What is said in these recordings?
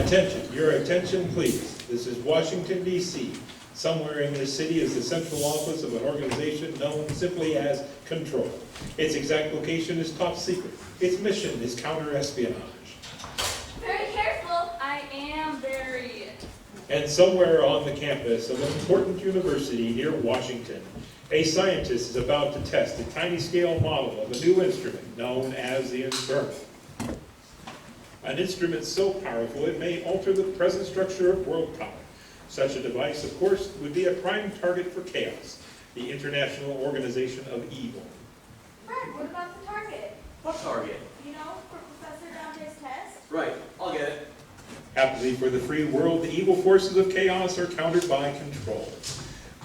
Attention, your attention please. This is Washington, D.C. Somewhere in this city is the central office of an organization known simply as Control. Its exact location is top secret. Its mission is counter-espionage. Very careful. I am very. And somewhere on the campus of an important university near Washington, a scientist is about to test a tiny-scale model of a new instrument known as the Infernal. An instrument so powerful it may alter the present structure of world power. Such a device, of course, would be a prime target for chaos, the international organization of evil. Fred, what about the target? What target? You know, for Professor Dante's test? Right, I'll get it. Happily for the free world, the evil forces of chaos are countered by Control.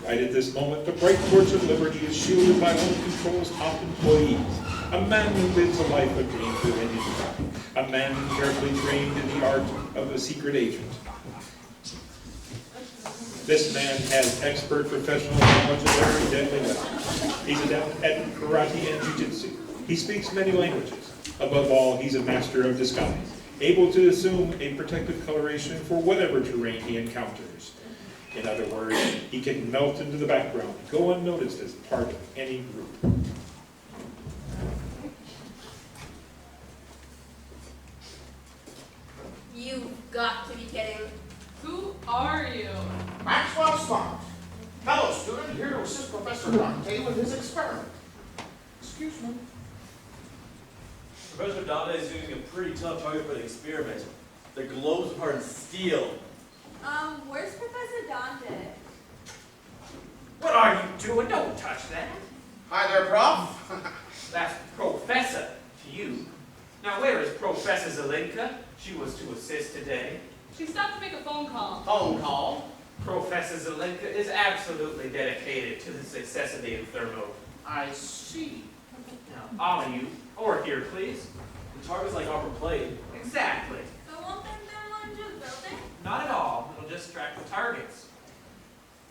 Right at this moment, the bright torch of liberty is shielded by one of Control's top employees, a man who lives a life of danger and crime, a man carefully trained in the art of a secret agent. This man has expert professional knowledge of every deadly weapon. He's adept at karate and jiu-jitsu. He speaks many languages. Above all, he's a master of disguise, able to assume a protective coloration for whatever terrain he encounters. In other words, he can melt into the background, go unnoticed as part of any group. You've got to be kidding. Who are you? Maxwell Smart, fellow student here to assist Professor Dante with his experiment. Excuse me. Professor Dante is using a pretty tough target for the experiment. The globe's of hard steel. Where's Professor Dante? What are you doing? Don't touch that. Hi there, Prof. That's Professor to you. Now where is Professor Zalinka? She was to assist today. She stopped to make a phone call. Phone call. Professor Zalinka is absolutely dedicated to the success of the Infernal. I see. Now, all of you, over here, please. The target's like armor plate. Exactly. So won't the Infernal just build it? Not at all. It'll just track the targets.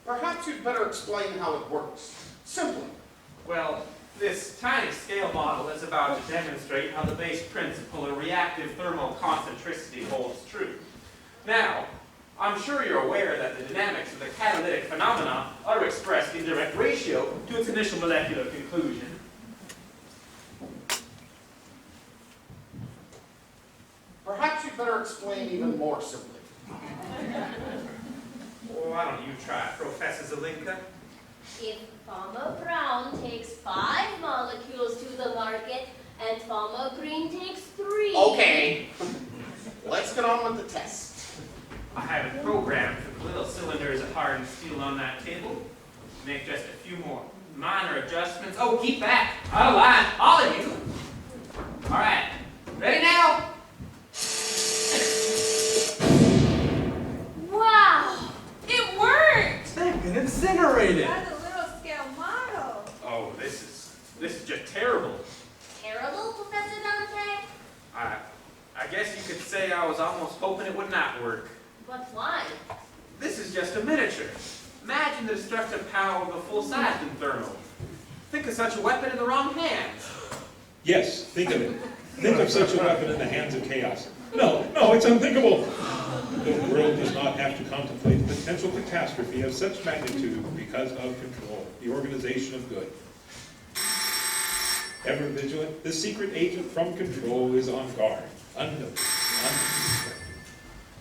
Perhaps you'd better explain how it works. Simply. Well, this tiny scale model is about to demonstrate how the base principle of reactive thermal concentricity holds true. Now, I'm sure you're aware that the dynamics of the catalytic phenomena are expressed in direct ratio to its initial molecular conclusion. Perhaps you'd better explain even more simply. Why don't you try it, Professor Zalinka? If Farmer Brown takes 5 molecules to the market and Farmer Green takes 3. Okay. Let's get on with the test. I have it programmed for the little cylinders of hardened steel on that table. Make just a few more minor adjustments. Oh, keep back! Out of line, all of you! All right, ready now? Wow! It worked! They've been incinerated. That's a little scale model. Oh, this is just terrible. Terrible, Professor Dante? I guess you could say I was almost hoping it would not work. But why? This is just a miniature. Imagine the destructive power of a full-sized Infernal. Think of such a weapon in the wrong hands. Yes, think of it. Think of such a weapon in the hands of chaos. No, it's unthinkable. The world does not have to contemplate the potential catastrophe of such magnitude because of Control, the organization of good. Ever vigilant, the secret agent from Control is on guard, unnoticed, unsuspected.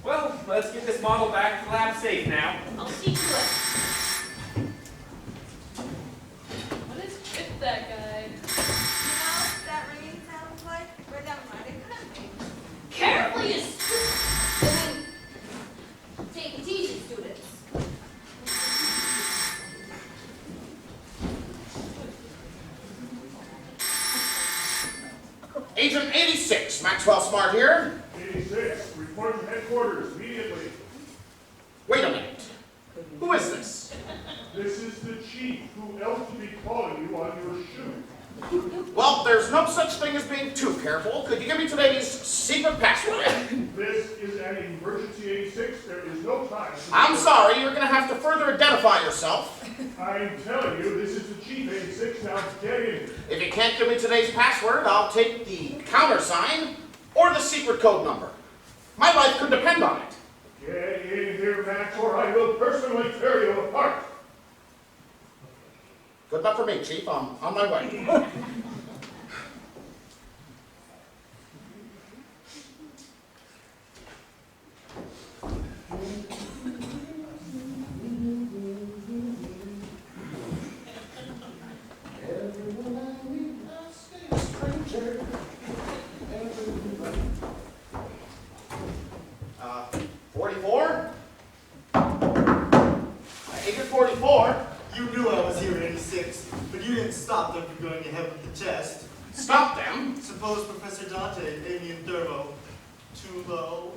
Well, let's get this model back to the lab safe now. I'll see to it. What is with that guy? You know what that ringing sounds like? Where that might have come from. Careful, you take it easy, students. Agent 86, Maxwell Smart here. 86, report to headquarters immediately. Wait a minute. Who is this? This is the chief. Who else to be calling you on your shoot? Well, there's no such thing as being too careful. Could you give me today's secret password? This is an emergency 86. There is no time. I'm sorry, you're going to have to further identify yourself. I'm telling you, this is the chief 86. Now get in. If you can't give me today's password, I'll take the countersign or the secret code number. My life could depend on it. Get in here, Max, or I will personally tear you apart. Good enough for me, Chief. I'm on my way. Everyone I meet, I stay a stranger. 44? Agent 44? You knew I was here in 86, but you didn't stop them from going ahead with the test. Stop them? Suppose Professor Dante gave me a thermo too low.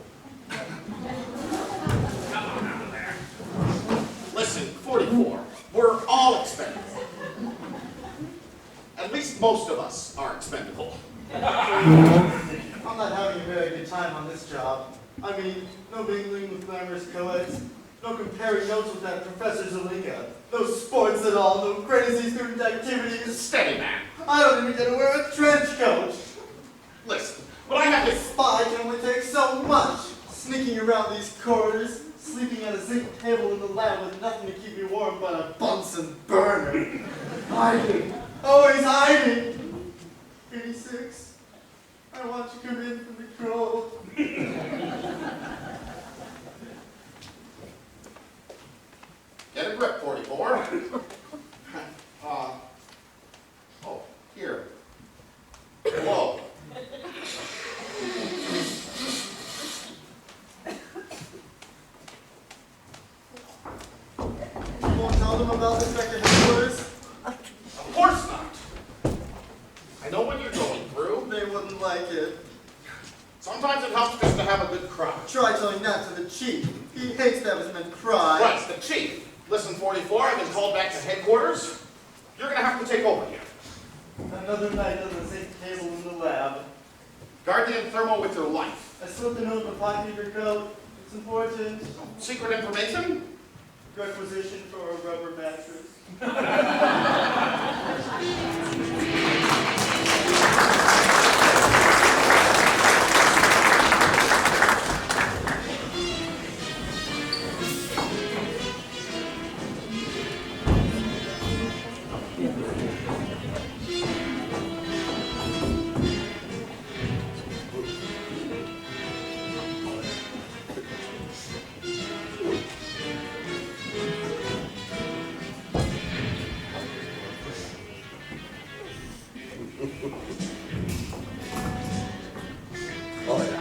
Listen, 44. We're all expendable. At least most of us are expendable. I'm not having a very good time on this job. I mean, no mingling with glamorous co-eds, no comparing notes with that Professor Zalinka, no sports at all, no crazy student activities. Steady, man. I don't even get to wear a trench coat. Listen, what I have A is... spy can only take so much. Sneaking around these corridors, sleeping at a zinc table in the lab with nothing to keep me warm but a Bunsen burner. Hiding. Always hiding. 86. I want you to come in from the cold. Get a grip, 44. Oh, here. Whoa. You won't tell them about this back at headquarters? Of course not. I know what you're going through. They wouldn't like it. Sometimes it helps just to have a good cry. Try telling that to the chief. He hates to have his men cry. Right, the chief. Listen, 44, I've been called back to headquarters. You're going to have to take over here. Another night on the zinc table in the lab. Guard the thermal with your life. I slipped a note in the pocket of your coat. It's important. Secret information? Requisition for a rubber mattress. Oh, yeah.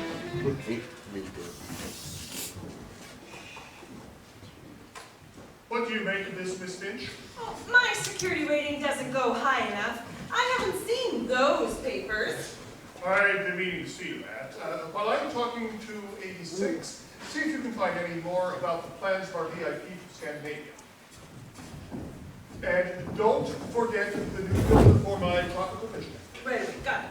What do you make of this, Miss Finch? Oh, my security rating doesn't go high enough. I haven't seen those papers. I've been meaning to see that. While I'm talking to 86, see if you can find any more about the plans of our VIP to Scandinavia. And don't forget the new filter for my tropical fish. Right, got it.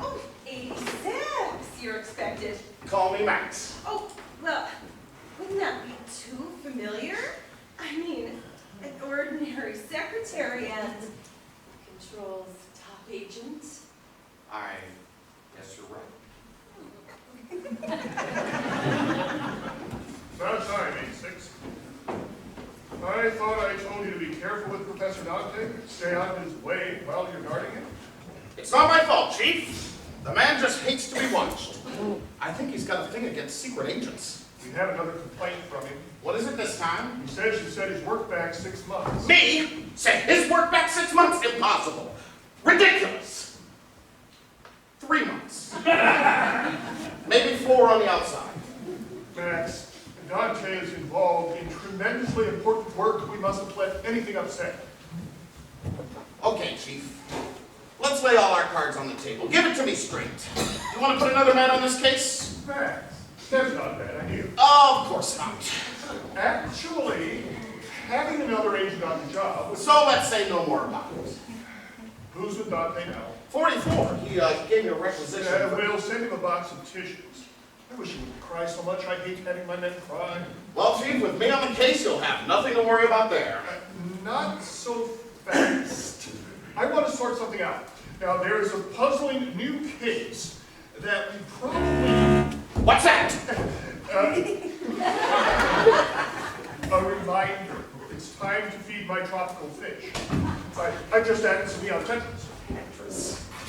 Oh, 86, you're expected. Call me Max. Oh, well, wouldn't that be too familiar? I mean, an ordinary secretary and controls top agent. I guess you're right. About time, 86. I thought I told you to be careful with Professor Dante. Stay out of his way while you're guarding him. It's not my fault, Chief. The man just hates to be watched. I think he's got a thing against secret agents. We have another complaint from him. What is it this time? He says you set his work back 6 months. Me? Set his work back 6 months? Impossible. Ridiculous. 3 months. Maybe 4 on the outside. Max, Dante is involved in tremendously important work. We mustn't let anything upset. Okay, Chief. Let's lay all our cards on the table. Give it to me straight. You want to put another man on this case? Max, that's not a bad idea. Of course not. Actually, having another agent on the job was... So let's say no more about it. Who's with Dante now? 44. He gave me a requisition. We'll send him a box of tissues. I wish he wouldn't cry so much. I hate having my men cry. Well, Chief, with me on the case, you'll have nothing to worry about there. Not so fast. I want to sort something out. Now, there is a puzzling new case that we probably... What's that? A reminder. It's time to feed my tropical fish. I just added some neon tendrils.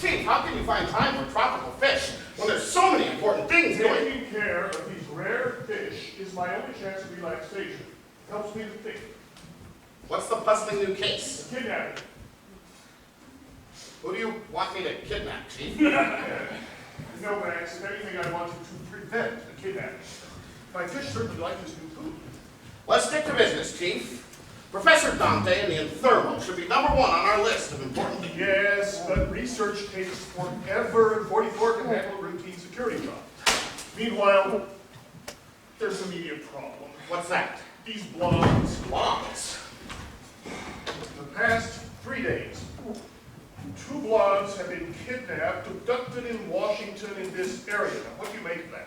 Chief, how can you find time for tropical fish when there's so many important things going? Taking care of these rare fish is my only chance of relaxation. It helps me to think. What's the puzzling new case? Kidnapping. Who do you want me to kidnap, Chief? No, Max. If anything, I want you to prevent a kidnapping. My fish certainly like this new food. Let's stick to business, Chief. Professor Dante and the Thermo should be #1 on our list of important things. Yes, but research takes forever, and 44 can handle a routine security job. Meanwhile, there's an immediate problem. What's that? These blondes. Blondes. The past 3 days, 2 blondes have been kidnapped, abducted in Washington in this area. Now, what do you make of that?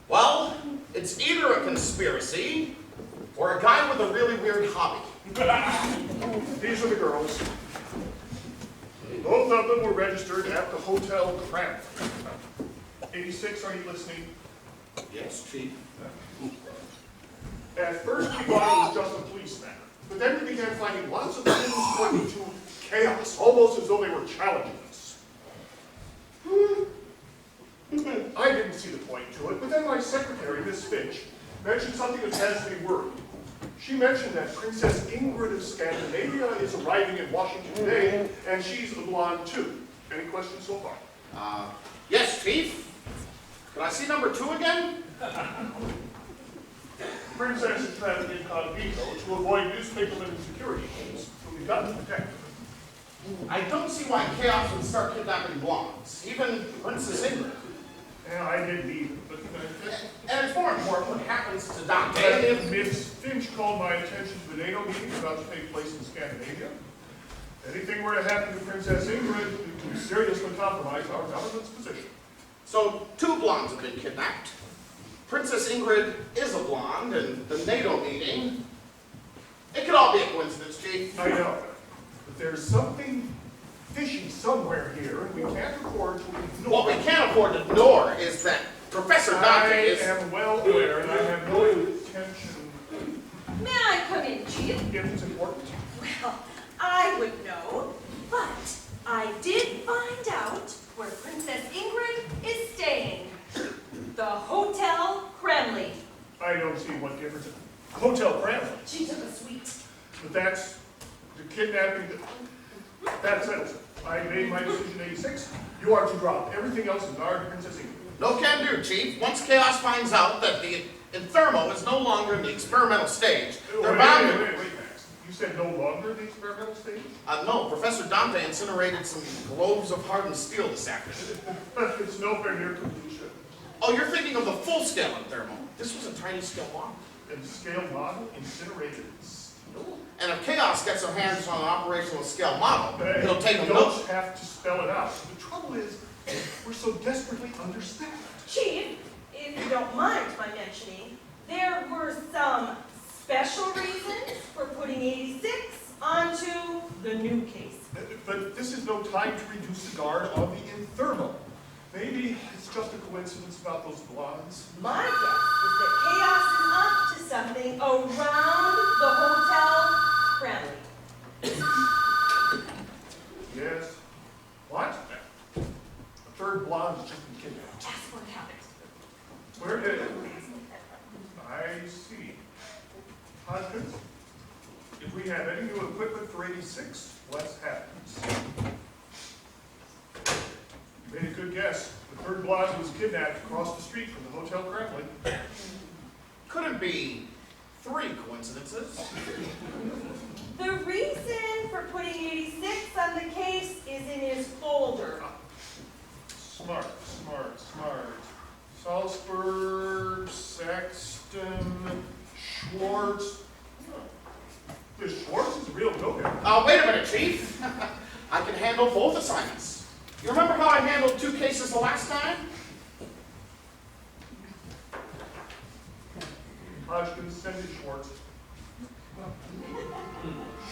Well, it's either a conspiracy or a guy with a really weird hobby. These are the girls. Both of them were registered at the Hotel Cramp. 86, are you listening? Yes, Chief. At first, we thought it was just a police matter. But then we began finding lots of things pointing to chaos, almost as though they were challenging us. I didn't see the point to it, but then my secretary, Miss Finch, mentioned something that has me worried. She mentioned that Princess Ingrid of Scandinavia is arriving in Washington today, and she's a blonde too. Any questions so far? Yes, Chief. Can I see #2 again? Princess is traveling incognito to avoid newspapermen and security agents, so we've got to protect her. I don't see why chaos would start kidnapping blondes, even Princess Ingrid. Yeah, I didn't either, but And it's more important what happens to Dante. Miss Finch called my attention to the NATO meeting about to take place in Scandinavia. Anything were to happen to Princess Ingrid, it would seriously compromise our government's position. So 2 blondes have been kidnapped. Princess Ingrid is a blonde, and the NATO meeting. It could all be a coincidence, Chief. I know, but there's something fishy somewhere here, and we can't afford to ignore. What we can't afford to ignore is that Professor Dante is... I am well aware, and I have no intention... May I come in, Chief? If it's important. Well, I would know, but I did find out where Princess Ingrid is staying. The Hotel Kremlin. I don't see what difference. Hotel Kremlin. She took a suite. But that's the kidnapping. That settles it. I made my decision in 86. You are to drop everything else and guard Princess Ingrid. No can do, Chief. Once Chaos finds out that the Thermo is no longer in the experimental stage, they're bound to... Wait, Max. You said no longer the experimental stage? No, Professor Dante incinerated some globes of hardened steel this afternoon. It's nowhere near completion. Oh, you're thinking of the full-scale Thermo. This was a tiny-scale model. And scale model incinerated steel? And if Chaos gets their hands on an operational scale model, it'll take them You notes. don't have to spell it out. The trouble is, we're so desperately understaffed. Chief, if you don't mind my mentioning, there were some special reasons for putting 86 onto the new case. But this is no time to reduce the guard on the Thermo. Maybe it's just a coincidence about those blondes. My guess is that Chaos is up to something around the Hotel Kremlin. Yes. What? A third blonde has just been kidnapped. That's what happened. Where did it? I see. Hodgkins, if we have any new equipment for 86, let's have it. You made a good guess. The third blonde was kidnapped across the street from the Hotel Kremlin. Couldn't be 3 coincidences. The reason for putting 86 on the case is in his folder. Smart. Salzburg, Saxton, Schwartz. This Schwartz is a real go-getter. Wait a minute, Chief. I can handle both assignments. You remember how I handled 2 cases the last time? Hodgkins, send it Schwartz.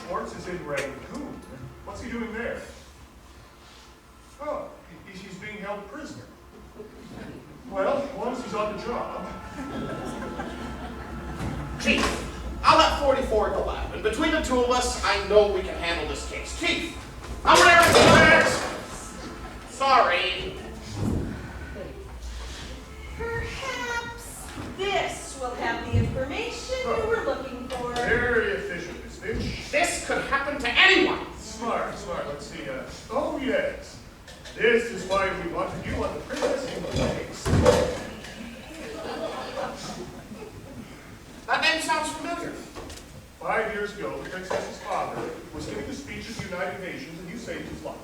Schwartz is in Rangoon. What's he doing there? Oh, he's being held prisoner. Well, once he's on the job. Chief, I'll have 44 at the lab, and between the two of us, I know we can handle this case. Chief, I'm there. Sorry. Perhaps this will have the information you were looking for. Very efficient, Miss Finch. This could happen to anyone. Smart. Let's see. Oh, yes. This is why we wanted you on the Princess Ingrid case. That name sounds familiar. 5 years ago, the princess's father was giving a speech at the United Nations, and you saved his life.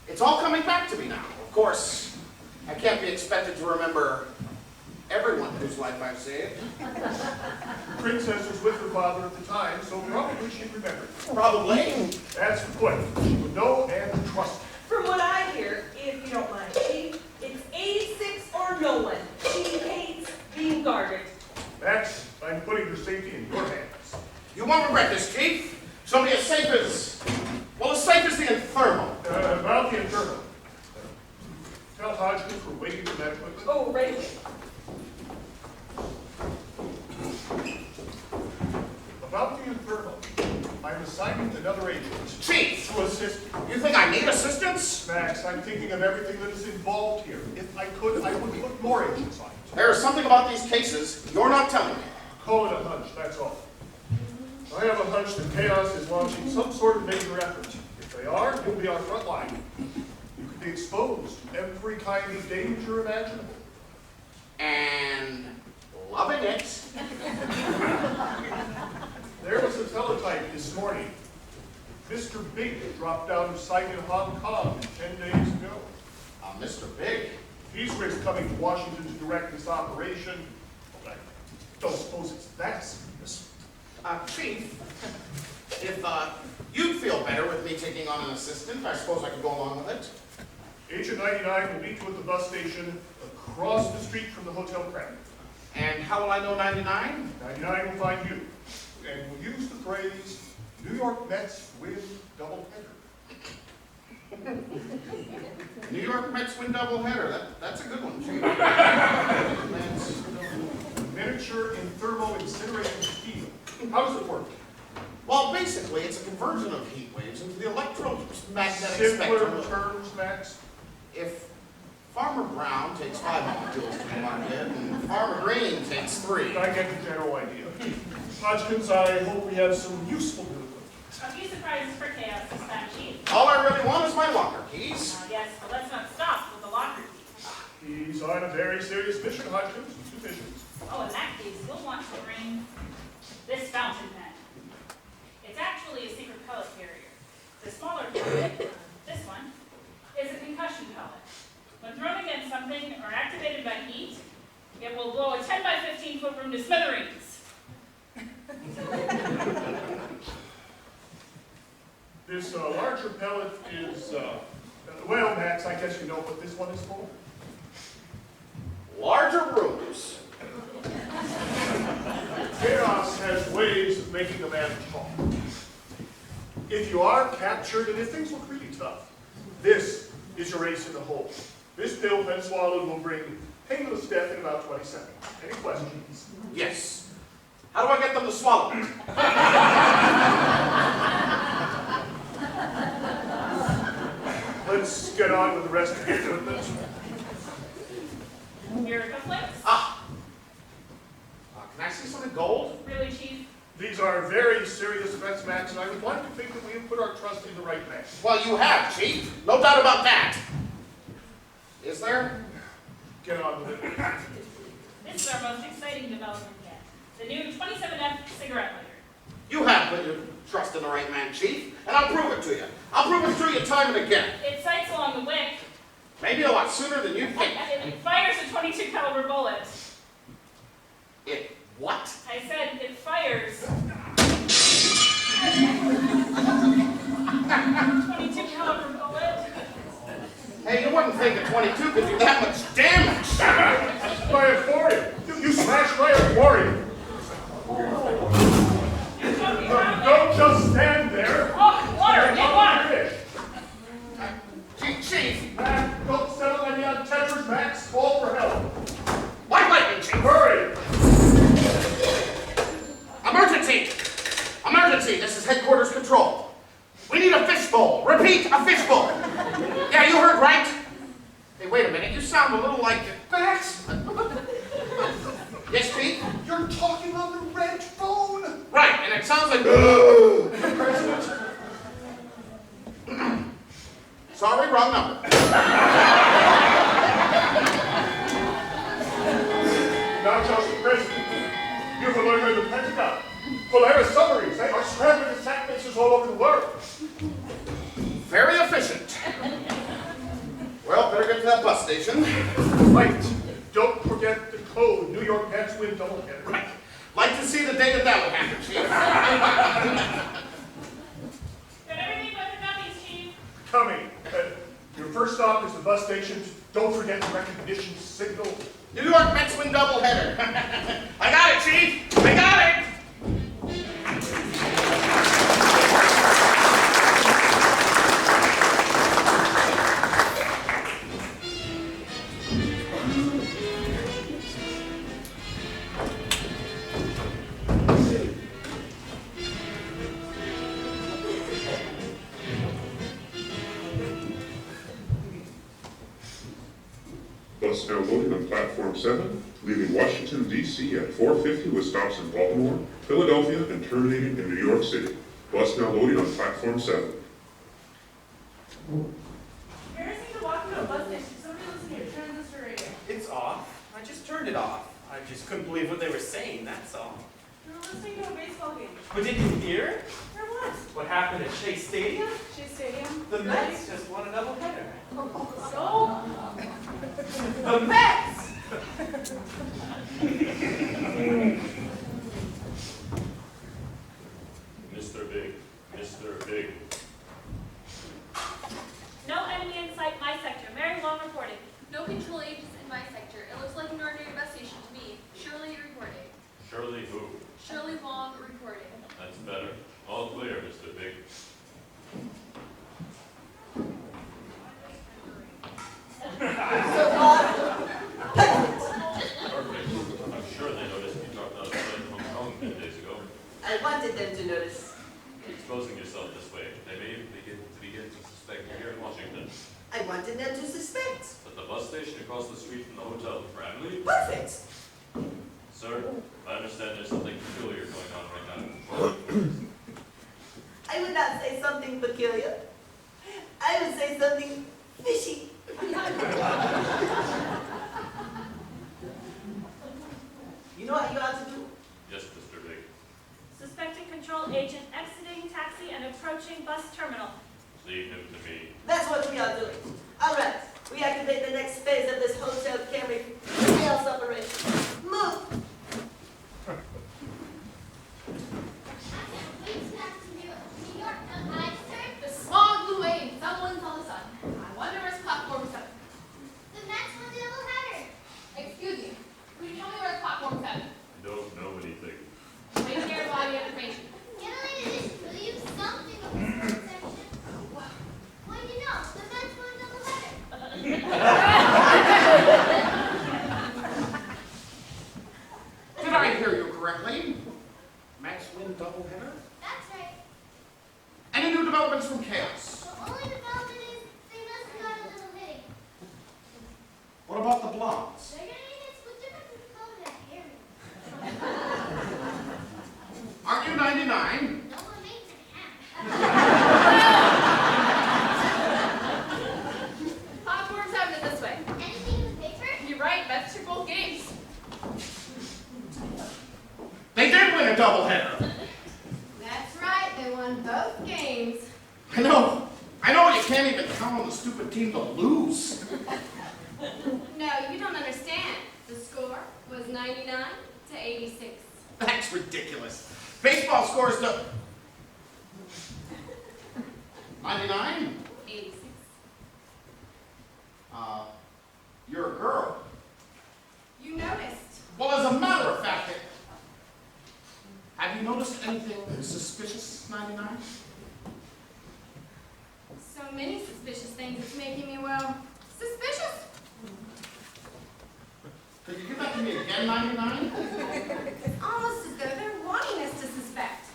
It's all coming back to me now. Of course, I can't be expected to remember everyone whose life I've saved. The princess was with her father at the time, so probably she'd remember. Probably. That's the point. She would know and trust you. From what I hear, if you don't mind, Chief, it's 86 or no one. She hates being guarded. Max, I'm putting her safety in your hands. You won't regret this, Chief. She'll be as safe as the Infirmo. About the Infirmo. Tell Hodgkins we're waiting for that equipment. Oh, right. About the Infirmo, I'm assigning another agent. Chief! To assist you. You think I need assistance? Max, I'm thinking of everything that is involved here. If I could, I would put more agents on it. There is something about these cases you're not telling me. Call it a hunch, that's all. I have a hunch that Chaos is launching some sort of major effort. If they are, you'll be our front line. You could be exposed to every kind of danger imaginable. And loving it. There was a teletype this morning. Mr. Big dropped out of sight in Hong Kong 10 days ago. Mr. Big? He's risked coming to Washington to direct this operation. Well, I don't suppose it's that serious. Chief, if you'd feel better with me taking on an assistant, I suppose I could go along with it. Agent 99 will meet you at the bus station across the street from the Hotel Crown. And how will I know 99? 99 will find you. And we'll use the phrase, New York Mets win doubleheader. New York Mets win doubleheader. That's a good one, Chief. Miniature in thermal incinerating steel. How does it work? Well, basically, it's a conversion of heat waves into the electromagnetic Simpler spectrum. terms, Max? If Farmer Brown takes 5 molecules to the market, and Farmer Green takes 3. I get the general idea. Hodgkins, I hope we have some useful news. A few surprises for Chaos this time, Chief. All I really want is my locker keys. Yes, but let's not stop with the locker keys. He's on a very serious mission, Hodgkins. 2 missions. Oh, in that case, you'll want to bring this fountain pen. It's actually a secret pellet carrier. The smaller pellet, this one, is a concussion pellet. When thrown against something or activated by heat, it will blow a 10 by 15 foot room to smithereens. This larger pellet is, well, Max, I guess you know what this one is for. Larger rooms. Chaos has ways of making a man talk. If you are captured and if things look really tough, this is your ace in the hole. This pill, when swallowed, will bring painless death in about 20 seconds. Any questions? Yes. How do I get them to swallow it? Let's get on with the rest of the equipment. Your cufflinks? Can I see some in gold? Really, Chief? These are very serious events, Max, and I would like to think that we have put our trust in the right man. Well, you have, Chief. No doubt about that. Is there? Get on with it. This is our most exciting development yet. The new 27F cigarette lighter. You have put your trust in the right man, Chief, and I'll prove it to you. I'll prove it to you time and again. It sights along the wick. Maybe a lot sooner than you think. It fires a 22 caliber bullet. It what? I said it fires. 22 caliber bullet. Hey, you wouldn't think a 22 could do that much damage. My aquarium. You smashed my aquarium. Don't just stand there. Oh, water, get water. Chief. Don't settle any on Tetris, Max. Call for help. sound a little like Max! Yes, Pete? You're talking on the red phone! Right, and it sounds like President! sorry, wrong number. Not just the president. You've alerted the Pentagon. Polaris submarines, they are scrambling attack bases all over the world. Very efficient. Well, better get to that bus station. Right. Don't forget the code, New York Mets win doubleheader. Right. Like to see the day that would happen, Chief. Got everything but the guppies, Chief. Coming. Your first stop is the bus station. Don't forget the recognition signal. New York Mets win doubleheader. I got it, Chief. I got it. Bus now loading on platform 7, leaving Washington, D.C. at 4:50 with stops in Baltimore, Philadelphia, and terminating in New York City. Bus now loading on platform 7. Embarrassing to walk into a bus station. Somebody listen to your transistor radio. It's off. I just turned it off. I just couldn't believe what they were saying, that's all. You're listening to a baseball game. But did you hear? Or what? What happened at Shea Stadium? Shea Stadium? The Mets just won a doubleheader. So? The Mets! Mr. Big, Mr. Big. No enemy in sight, my sector. Mary Wong reporting. No control agents in my sector. It looks like an ordinary bus station to me. Shirley reporting. Shirley who? Shirley Wong reporting. That's better. All clear, Mr. Big. Perfect. I'm sure they noticed you dropped out of flight from Hong Kong 10 days ago. I wanted them to notice. Exposing yourself this way, they may even begin to suspect you here in Washington. I wanted them to suspect. At the bus station across the street from the hotel, Bradley? Perfect. Sir, I understand there's something peculiar going on right now. I would not say something peculiar. I would say something fishy. You know what you ought to do? Yes, Mr. Big. Suspected control agent exiting taxi and approaching bus terminal. Leave him to me. That's what we are doing. All right. We activate the next phase of this hotel camera sales operation. Move. The smog blew away and someone saw the sun. I wonder where's platform 7. The Mets won doubleheader. Excuse me. Could you tell me where's platform 7? I don't know anything. Wait here while I get information. Get a late edition, will you? Something of the sports section. Well, you know, the Mets won doubleheader. Did I hear you correctly? Max win doubleheader? That's right. Any new developments from Chaos? The only development is they must have got a little hitting. What about the Blondes? They're getting hits with different color that hair. Aren't you 99? No one makes it happen. Platform 7 is this way. Anything in the paper? You're right, Mets took both games. They did win a doubleheader. That's right, they won both games. I know. You can't even count on the stupid team to lose. No, you don't understand. The score was 99 to 86. That's ridiculous. Baseball scores to 99? 86. You're a girl. You noticed. Well, as a matter of fact, have you noticed anything suspicious, 99? So many suspicious things, it's making me, well, suspicious. Could you give that to me again, 99? It's almost as though they're wanting us to suspect.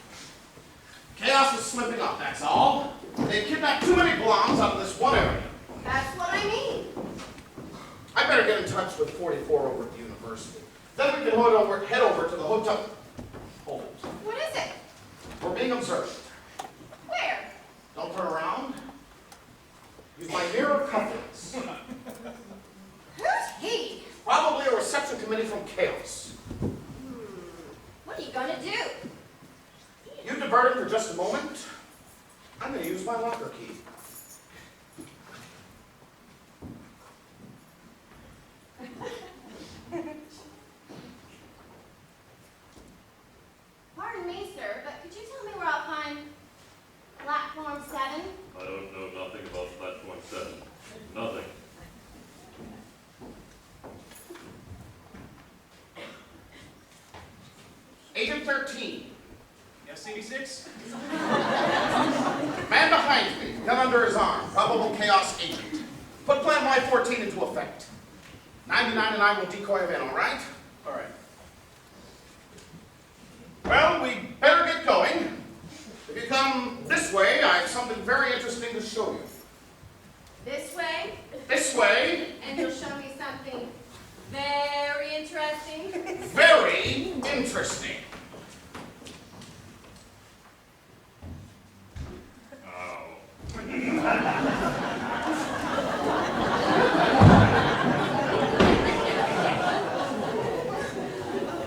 Chaos is slipping up, that's all. They've kidnapped too many blondes out of this one area. That's what I mean. I better get in touch with 44 over at the university. Then we can head over to the hotel. Hold it. What is it? We're being observed. Where? Don't turn around. Use my mirror confidence. Who's he? Probably a reception committee from Chaos. What are you gonna do? You divert him for just a moment. I'm going to use my locker key. Pardon me, sir, but could you tell me where I'll find platform 7? I don't know nothing about platform 7. Nothing. Agent 13. Yes, 86? Man behind me, gun under his arm, probable Chaos agent. Put Plan Y14 into effect. 99 and I will decoy him in, all right? All right. Well, we better get going. If you come this way, I have something very interesting to show you. This way? This way. And you'll show me something very interesting? Very interesting.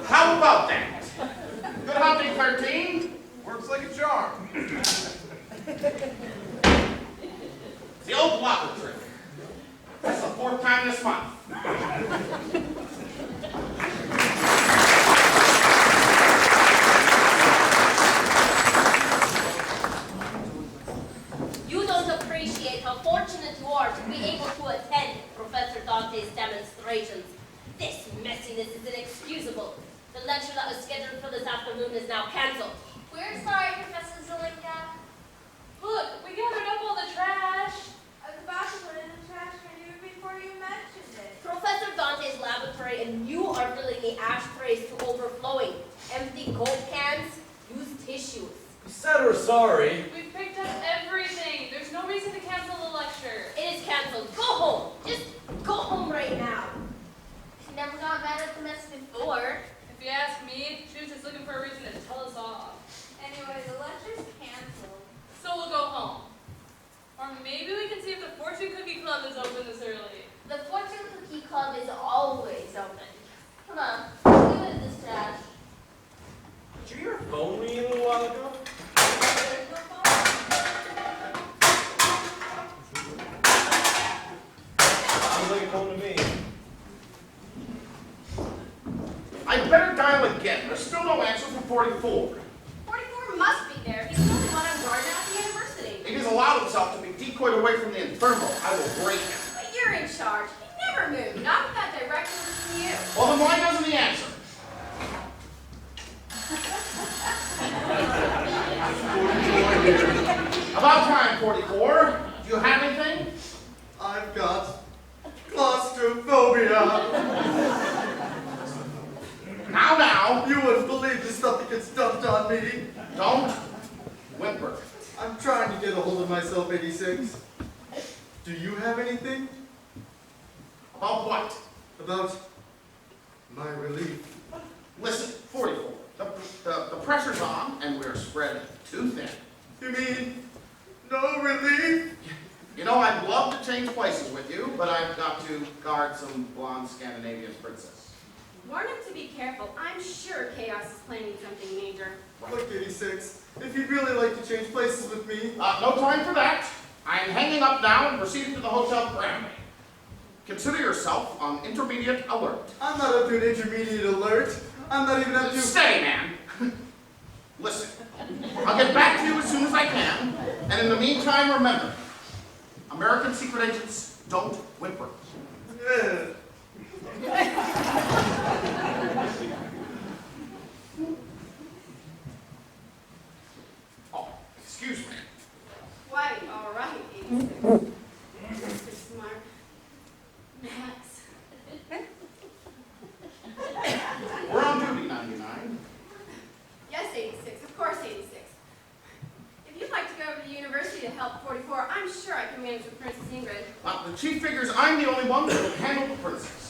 How about that? Good hunting, 13. Works like a charm. The old locker trick. That's the 4th time this month. You don't appreciate how fortunate you are to be able to attend Professor Dante's demonstrations. This messiness is inexcusable. The lecture that was scheduled for this afternoon is now cancelled. We're sorry, Professor Zalinka. Look, we gathered up all the trash. I was about to put it in the trash can even before you mentioned it. Professor Dante's laboratory and you are filling the ashtrays to overflowing. Empty Coke cans, used tissues. You said we're sorry. We picked up everything. There's no reason to cancel the lecture. It is cancelled. Go home. Just go home right now. It's never gone bad at the mess before. If you ask me, she was just looking for a reason to tell us off. Anyway, the lecture's canceled. So we'll go home. Or maybe we can see if the Fortune Cookie Club is open this early. The Fortune Cookie Club is always open. Come on, leave it in this trash. Did you hear a phone ringing a little while ago? Sounds like a phone to me. I'd better dial again. There's still no answer from 44. 44 must be there. He's the only one on guard at the university. If he's allowed himself to be decoyed away from the inferno, I will break him. But you're in charge. He never moved. Not with that direct order from you. Well, then why doesn't he answer? About time, 44. Do you have anything? I've got claustrophobia. Now. You wouldn't believe the stuff that gets dumped on me. Don't whimper. I'm trying to get a hold of myself, 86. Do you have anything? About what? About my relief. Listen, 44. The pressure's on, and we're spread too thin. You mean no relief? You know, I'd love to change places with you, but I've got to guard some blonde Scandinavian princess. Warn him to be careful. I'm sure Chaos is planning something major. Look, 86, if you'd really like to change places with me... No time for that. I'm hanging up now and proceeding to the Hotel Grammy. Consider yourself on intermediate alert. I'm not up to an intermediate alert. I'm not even up to... Steady, man. Listen, I'll get back to you as soon as I can, and in the meantime, remember, American secret agents don't whimper. Oh, excuse me. Quite all right, 86. Mr. Smart. Max. We're on duty, 99. Yes, 86. Of course, 86. If you'd like to go over to the university to help 44, I'm sure I can manage with Princess Ingrid. The chief figures I'm the only one that will handle the princess.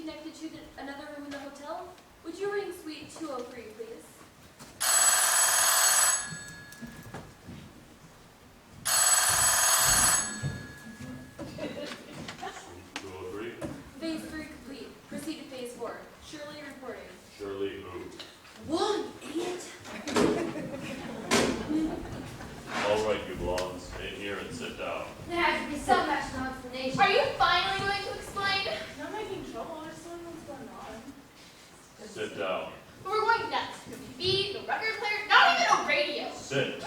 connected to another room in the hotel? Would you ring suite 203, please? Phase 3 complete. Proceed to phase 4. Shirley reporting. Shirley who? Wong, idiot! All right, you blondes, in here and sit down. There has to be some national explanation. Are you finally going to explain? Not making trouble, I just want to know what's going on. Sit down. But we're going nuts. The TV, the record player, not even a radio. Sit.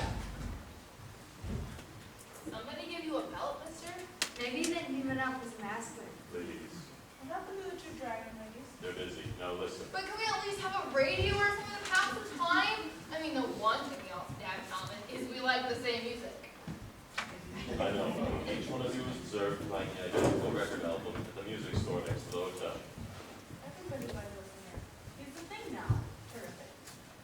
Somebody give you a belt, mister? Maybe that Minot was masculine. Ladies, What happened to the two dragon ladies? they're busy. Now listen. But can we at least have a radio or something to pass the time? I mean, the one thing we all have in common is we like the same music. I know. Each one of you is observed buying an identical record album at the music store next to the hotel. Everybody likes listening here. It's the thing now. Terrific.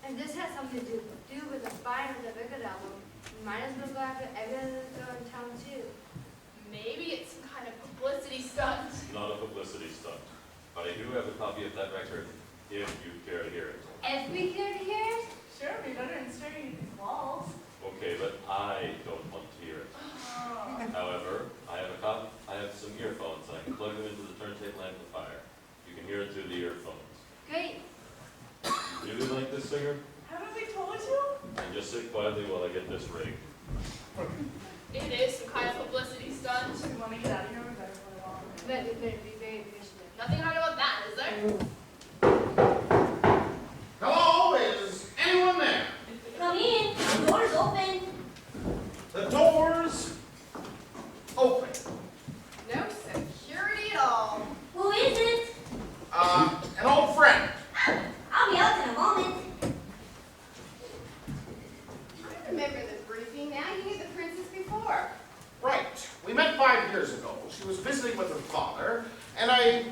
And this has something to do with the buying of the record album. We might as well go after everyone that's going in town too. Maybe it's some kind of publicity stunt. Not a publicity stunt. But I do have a copy of that record, if you care to hear it. If we could hear it, Sure, be better than staring at these walls. Okay, but I don't want to hear it. Oh. However, I have some earphones. I can plug them into the turntable amplifier. You can hear it through the earphones. great. You really like this singer? Haven't we told you? And just sit quietly while I get this rigged. It is some kind of publicity stunt. We want to get out of here, we better put it on. But we better be very vigilant. Nothing hard about that, is there? Hello, is anyone there? Come in. The door's open. The doors open. No security at all. Who is it? An old friend. I'll be out in a moment. I remember the briefing now. You knew the princess before. Right. We met 5 years ago. She was visiting with her father, and I...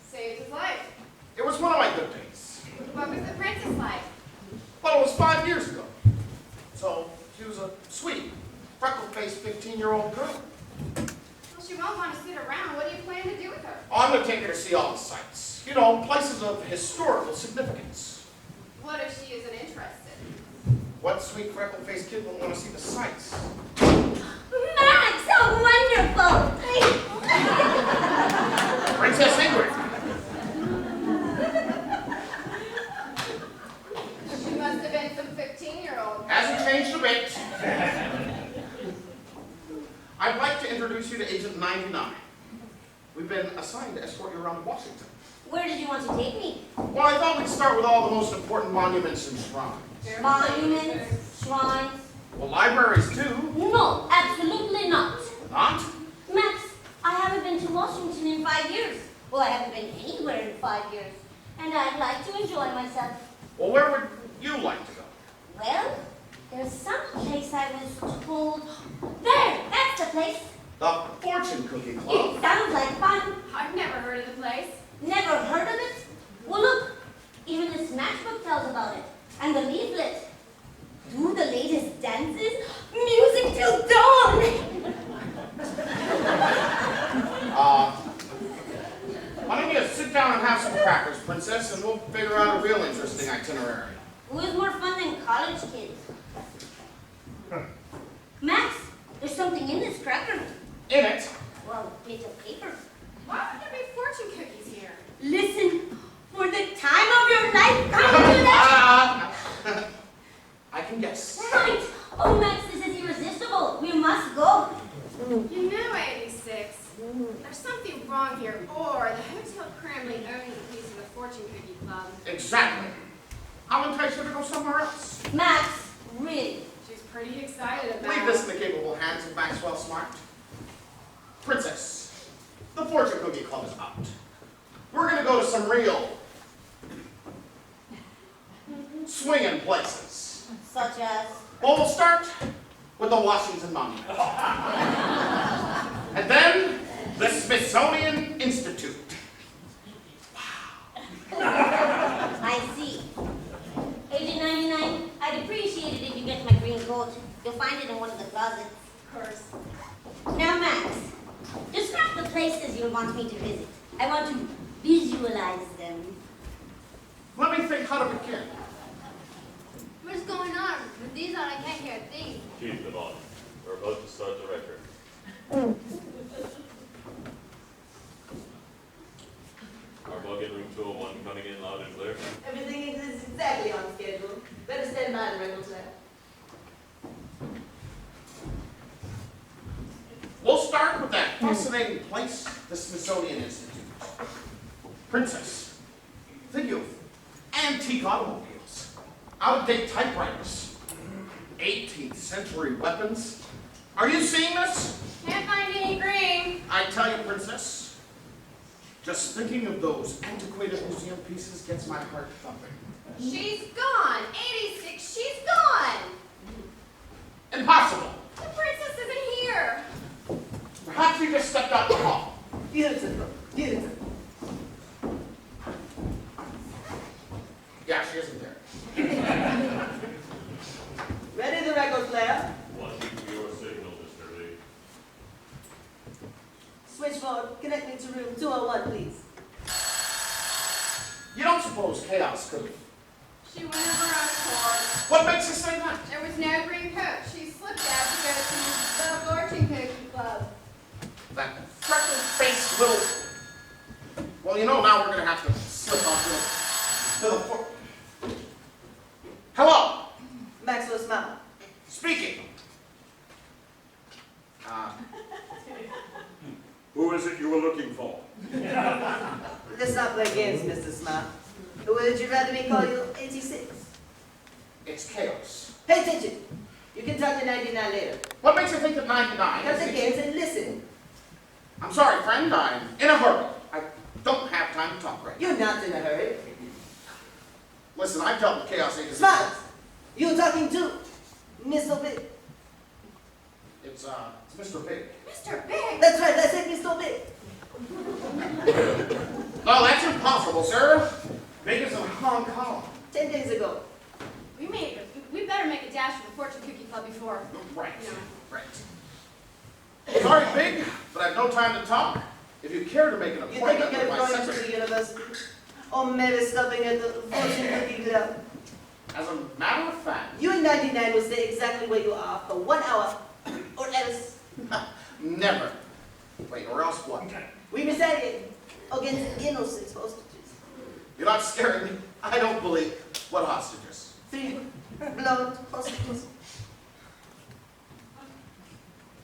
Saved his life. It was one of my good days. What was the princess like? Well, it was 5 years ago. So, she was a sweet, freckle-faced 15-year-old girl. Well, she won't want to sit around. What do you plan to do with her? I'm going to take her to see all the sights. You know, places of historical significance. What if she isn't interested? What sweet, freckle-faced kid wouldn't want to see the sights? Max, so wonderful. Princess Ingrid. She must have been some 15-year-old. Hasn't changed a bit. I'd like to introduce you to Agent 99. We've been assigned to escort you around Washington. Where did you want to take me? Well, I thought we'd start with all the most important monuments and shrines. Monuments, shrines. Well, libraries too. No, absolutely not. Not? Max, I haven't been to Washington in 5 years. Well, I haven't been anywhere in 5 years. And I'd like to enjoy myself. Well, where would you like to go? Well, there's some place I was told. There, that's the place. The Fortune Cookie Club. It sounds like fun. I've never heard of the place. Never heard of it? Well, look, even this matchbook tells about it. And the leaflet. Do the latest dances? Music till dawn! Why don't you sit down and have some crackers, Princess, and we'll figure out a real interesting itinerary. Who is more fun than college kids? Max, there's something in this cracker. In it? Well, a bit of paper. Why would there be fortune cookies here? Listen, for the time of your life, come to that! I can guess. Right! Oh, Max, this is irresistible. We must go. You know, 86. There's something wrong here, or the hotel cramly owns a piece of the fortune cookie club. Exactly. I'll entice her to go somewhere else. Max, really? She's pretty excited about Leave this in the capable hands of Maxwell Smart. Princess, the Fortune Cookie Club is out. We're going to go to some real swinging places. Such as? Well, we'll start with the Washington Monument. And then the Smithsonian Institute. I see. Agent 99, I'd appreciate it if you get my green coat. You'll find it in one of the closets. Of course. Now, Max, describe the places you want me to visit. I want to Visualize them. Let me think how to begin. What's going on? With these on, I can't hear a thing. Keep them on. We're about to start the record. Armageddon room 201 coming in loud and clear. Everything is exactly on schedule. Better stand by the record player. We'll start with that fascinating place, the Smithsonian Institute. Princess, think of antique automobiles, out-of-date typewriters, 18th century weapons. Are you seeing this? Can't find any green. I tell you, Princess, just thinking of those antiquated museum pieces gets my heart thumping. She's gone. 86, she's gone. Impossible. The princess isn't here. Perhaps you just stepped out the hall. Get it, bro. Get it. Yeah, she isn't there. Ready the record player? Watching your signal, Mr. Leigh. Switchboard, connect me to room 201, please. You don't suppose Chaos could have... She went of her own accord. What makes you say that? There was no green coat. She slipped out to go to the fortune cookie club. That freckle-faced little... Well, you know, now we're going to have to slip off to the floor. Hello? Maxwell smile. Speaking. Who is it you were looking for? Let's not play games, Mr. Smart. Would you rather me call you 86? It's Chaos. Pay attention. You can talk to 99 later. What makes you think that 99 Cut is... the games and listen. I'm sorry, friend. I'm in a hurry. I don't have time to talk right now. You're not in a hurry. Listen, I've dealt with Chaos agents... Smart! You're talking to Mr. Big. It's Mr. Big. Mr. Big? That's right, I said Mr. Big. No, that's impossible, sir. Big is in Hong Kong. 10 days ago. We better make a dash for the fortune cookie club before. Right, You know. right. Sorry, Big, but I've no time to talk. If you care to make an You think appointment you're with my going to secretary... the university? Or maybe stopping at the fortune cookie club? As a matter of fact... You and 99 will stay exactly where you are for 1 hour, or else. Never. Wait, or else what? We decided against innocent hostages. You're not scaring me. I don't believe. What hostages? 3 blonde hostages.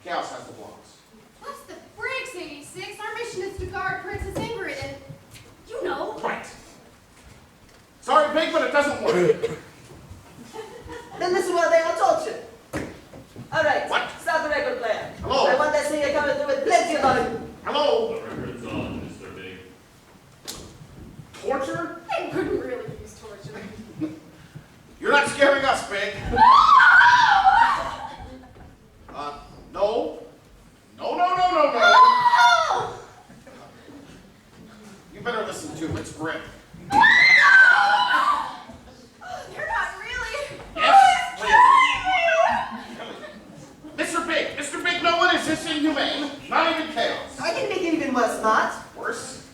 Chaos has the blocks. What's the breaks, 86? Our mission is to guard Princess Ingrid and, you know. Right. Sorry, Big, but it doesn't work. Then this is why they are tortured. All right. What? Start the record player. Hello? I want that singer coming through with plenty of volume. Hello? The record's on, Mr. Big. Torture? They wouldn't really use torture. You're not scaring us, Big. No. No. You better listen to it's grim. They're not really. Yes, Mr. Big, no one is this inhumane. Not even Chaos. I can make it even worse, Smart. Worse?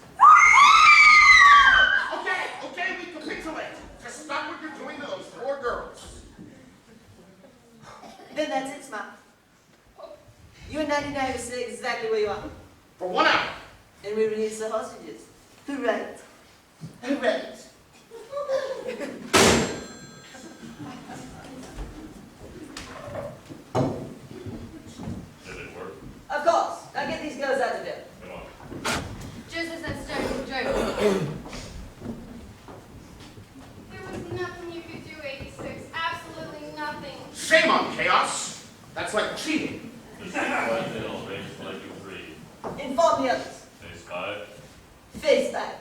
Okay, we capitulate. Just stop what you're doing to those poor girls. Then that's it, Smart. You and 99 will stay exactly where you are. For 1 hour. And we release the hostages. Who right? Who read? Did it work? Of course. Now get these girls out of there. Come on. Just as that started to joke. There was nothing you could do, 86. Absolutely nothing. Shame on Chaos. That's like cheating. The sequence in all range like you 3. Inform the others. Phase 5. Face back.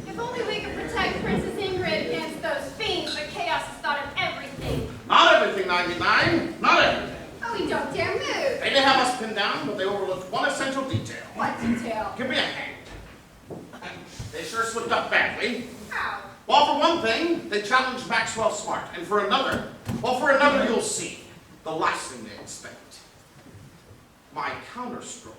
If only we could protect Princess Ingrid against those fiends, but Chaos has thought of everything. Not everything, 99. Not everything. Oh, we don't dare move. They may have us pinned down, but they overlooked one essential detail. What detail? Give me a hand. They sure slipped up badly. How? Well, for one thing, they challenged Maxwell Smart. And for another, you'll see. The last thing they expect. my counterstroke.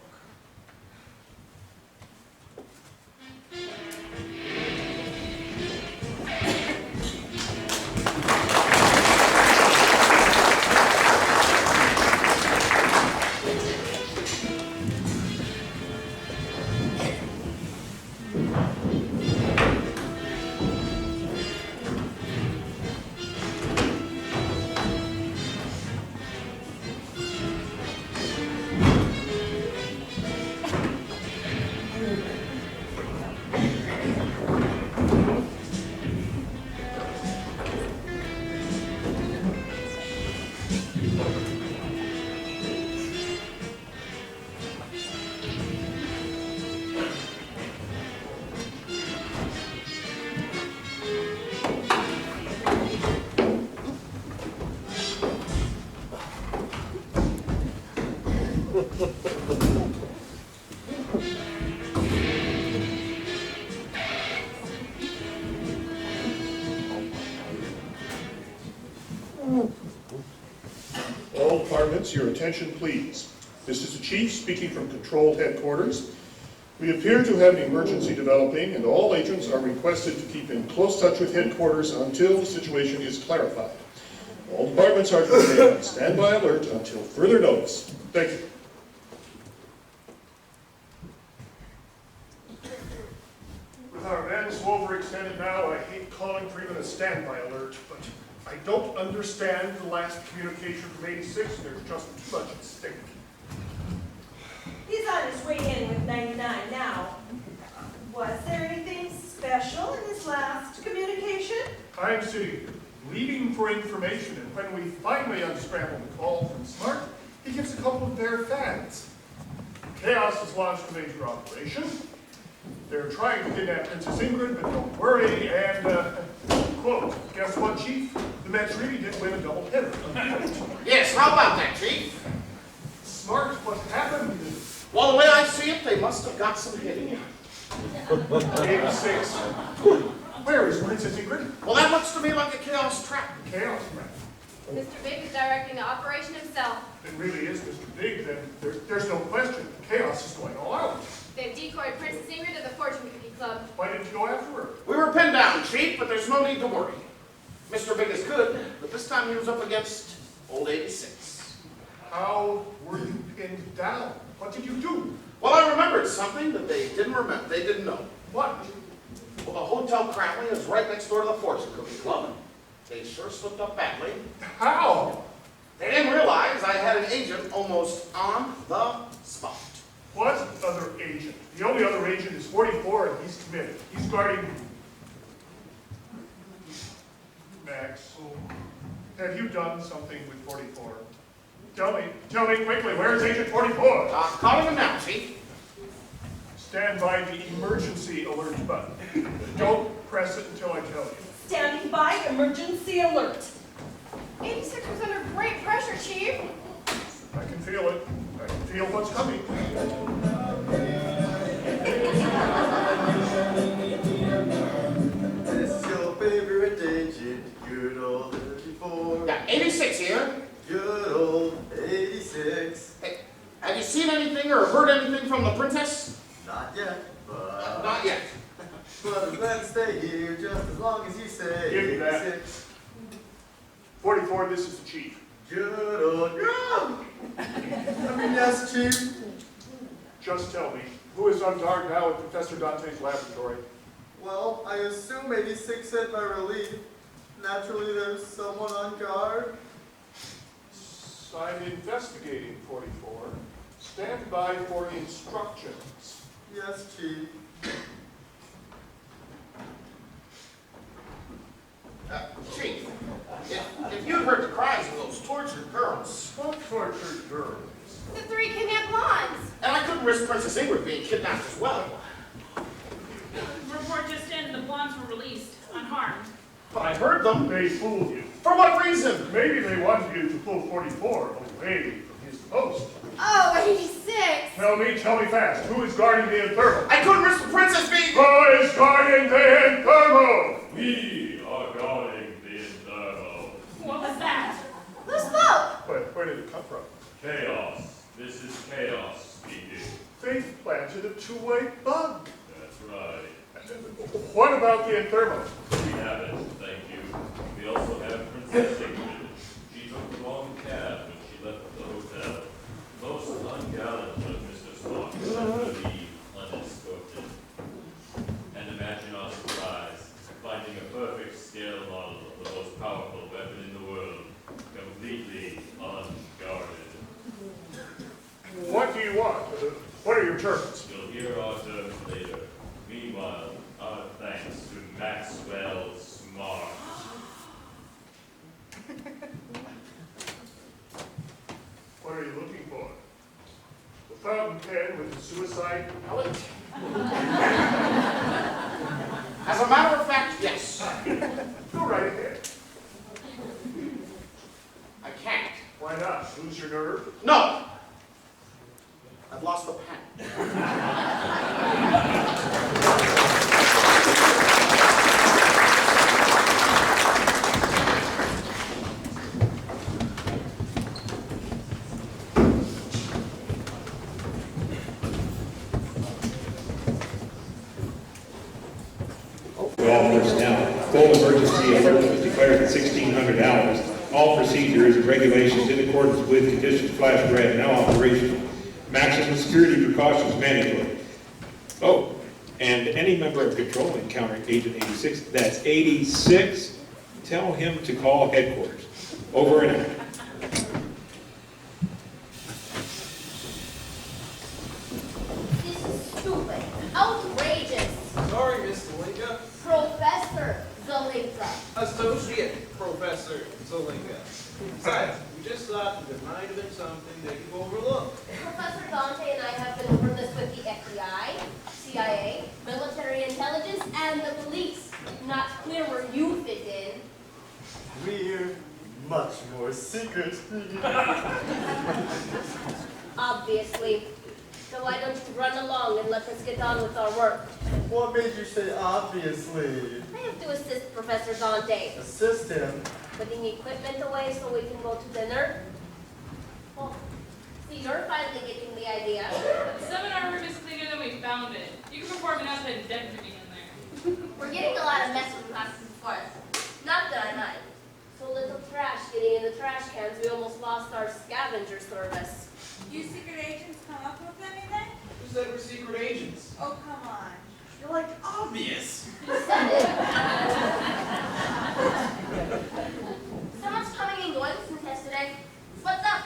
All departments, your attention please. This is the Chief speaking from Control Headquarters. We appear to have an emergency developing and all agents are requested to keep in close touch with headquarters until the situation is clarified. All departments are to remain on standby alert until further notice. Thank you. With our men so overextended now, I hate calling for even a standby alert, but I don't understand the last communication from 86, and there's just too much at stake. He's on his way in with 99 now. Was there anything special in his last communication? I'm sitting here, bleeding for information, and when we finally unscramble the call from Smart, he gives a couple of their facts. Chaos has launched a major operation. They're trying to kidnap Princess Ingrid, but don't worry, and, quote, guess what, Chief? The Mets really did win a doubleheader. Yes, how about that, Chief? Smart, what happened? Well, the way I see it, they must have got some hitting. 86. Where is Princess Ingrid? Well, that looks to me like a chaos trap. Chaos trap? Mr. Big is directing the operation himself. It really is Mr. Big, then there's no question. Chaos is going all out. They've decoyed Princess Ingrid to the Fortune Cookie Club. Why didn't you go after her? We were pinned down, Chief, but there's no need to worry. Mr. Big is good, but this time he was up against old 86. How were you pinned down? What did you do? Well, I remembered something that they didn't remember. They didn't know. What? Well, the Hotel Cramley is right next door to the Fortune Cookie Club. They sure slipped up badly. How? They didn't realize I had an agent almost on the spot. What other agent? The only other agent is 44 and he's committed. He's guarding... Max, have you done something with 44? Tell me quickly, where's Agent 44? Calling him now, Chief. Stand by the emergency alert button. Don't press it until I tell you. Standing by, emergency alert. 86 was under great pressure, Chief. I can feel it. I can feel what's coming. This is your favorite agent, good old 34. Yeah, 86 here. Good old 86. Hey, have you seen anything or heard anything from the princess? Not yet, but... Not yet. But let's stay here just as long as you say Give me that. 86. 44, this is the Chief. Good old... yes, Chief. Just tell me, who is on guard now at Professor Dante's laboratory? Well, I assume 86 said by relief. Naturally, there's someone on guard. I'm investigating 44. Stand by for instructions. Yes, Chief. Chief, if you'd heard the cries of those tortured girls. What tortured girls? The 3 kidnapped blondes. And I couldn't risk Princess Ingrid being kidnapped as well. Report just in, the blondes were released, unharmed. But I heard them. They fooled you. For what reason? Maybe they wanted you to pull 44 away from his post. Oh, 86. Tell me fast. Who is guarding the Infernal? I couldn't risk the princess being... Who is guarding the Infernal? We are guarding the Inferno. What was that? The smoke. Where did it come from? Chaos. This is chaos. What about the thermal? We have it, thank you. We also have Princess Ingrid. She took the wrong cab when she left the hotel. Most ungallant of Mr. Spock let her leave unescorted. And imagine our surprise, finding a perfect scale model of the most powerful weapon in the world, completely unguarded. What do you want? What are your terms? You'll hear our terms later. Meanwhile, our thanks to Maxwell Smart. What are you looking for? The fountain pen with the suicide palette? As a matter of fact, yes. Go right ahead. I can't. Why not? Lose your nerve? No! I've lost the pen. All personnel. Full emergency alert was declared at 1600 hours. All procedures and regulations in accordance with conditions flash red, now operational. Maximum security precautions mandatory. Oh, and any member of control encountering Agent 86, that's 86, tell him to call headquarters. Over and out. This is stupid. Outrageous. Sorry, Miss Zalinka. Professor Zalinka. Associate Professor Zalinka. Besides, we just thought there might have been something that you've overlooked. Professor Dante and I have been over this with the FBI, CIA, military intelligence, and the police. Not clear where you fit in. We're much more secret. Obviously. So why don't you run along and let us get on with our work? What made you say obviously? I have to assist Professor Dante. Assist him? Putting equipment away so we can go to dinner. Well, see, you're finally getting the idea. The seminar room is cleaner than we found it. You can perform an outside decorating in there. We're getting a lot of mess with classes for us. Not that I mind. So little trash getting in the trash cans, we almost lost our scavenger service. You secret agents come up with anything? Who said we're secret agents? Oh, come on. You're like obvious. Who said it? Someone's coming and going from test today. What's up?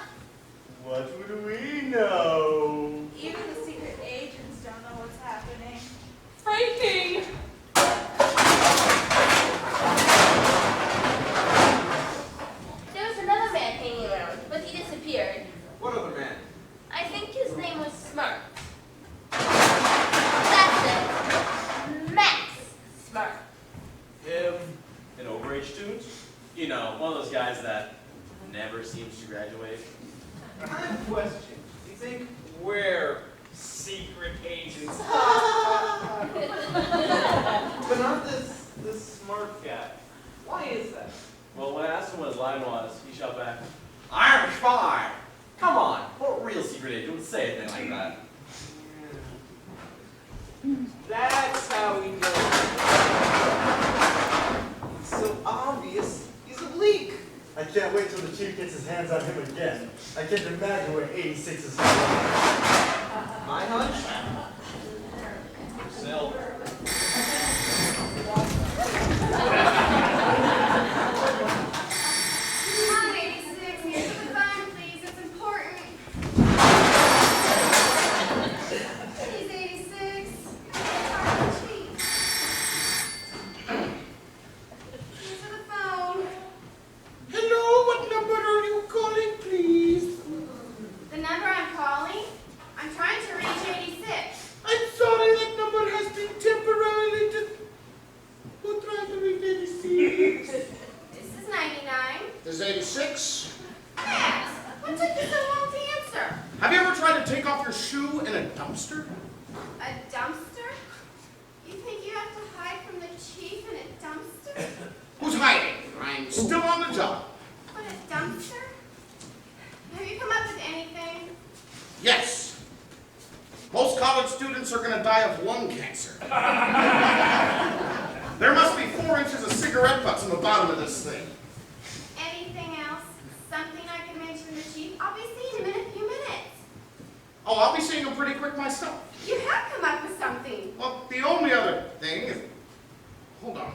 What would we know? Even the secret agents don't know what's happening. Frightening! There was another man hanging around, but he disappeared. What other man? I think his name was Smart. That's it. Max Smart. Him, an overage student? You know, one of those guys that never seems to graduate. I have a question. Do you think we're secret agents? But not this smart guy. Why is that? Well, when I asked him what his line was, he shot back, "I'm a spy!" Come on, what real secret agent would say anything like that? That's how we know. It's so obvious he's a leak. I can't wait till the chief gets his hands on him again. I can't imagine where 86 is going. My hunch? Yourself. Come on, 86. Here's the phone, please. It's important. Please, 86. Here's the phone. Hello, what number are you calling, please? The number I'm calling? I'm trying to reach 86. I'm sorry, that number has been temporarily Who tried to reach 86? This is 99. This is 86. Yes. What took you so long to answer? Have you ever tried to take off your shoe in a dumpster? A dumpster? You think you have to hide from the chief in a dumpster? Who's hiding? I'm still on the job. But a dumpster? Have you come up with anything? Yes. Most college students are going to die of lung cancer. cigarette butts on the bottom of this thing. Anything else? Something I can mention to the chief? I'll be seeing him in a few minutes. Oh, I'll be seeing him pretty quick myself. You have come up with something. Well, the only other thing is, hold on.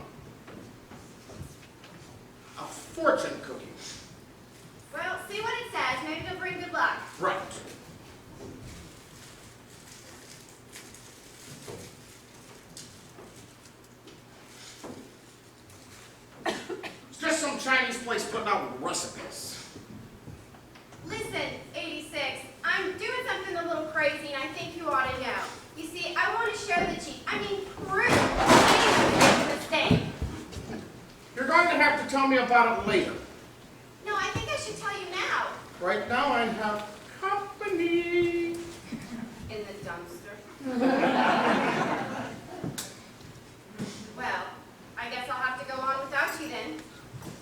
A fortune cookie. Well, see what it says. Maybe it'll bring good luck. Right. It's just some Chinese place putting out recipes. Listen, 86, I'm doing something a little crazy and I think you ought to know. You see, I want to show the chief, prove that he's a mistake. You're going to have to tell me about it later. No, I think I should tell you now. Right now I have company. In the dumpster. Well, I guess I'll have to go on without you then.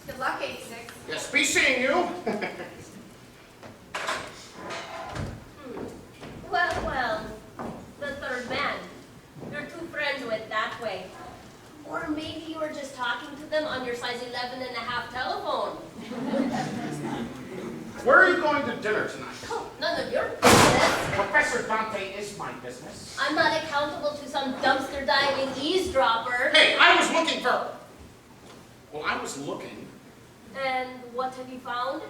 Good luck, 86. Yes, be seeing you. Well, the third man. You're too friends with that way. Or maybe you were just talking to them on your size 11.5 telephone. Where are you going to dinner tonight? Oh, none of your business. Professor Dante is my business. I'm not accountable to some dumpster diving eavesdropper. Hey, I was looking for... Well, I was looking. And what have you found?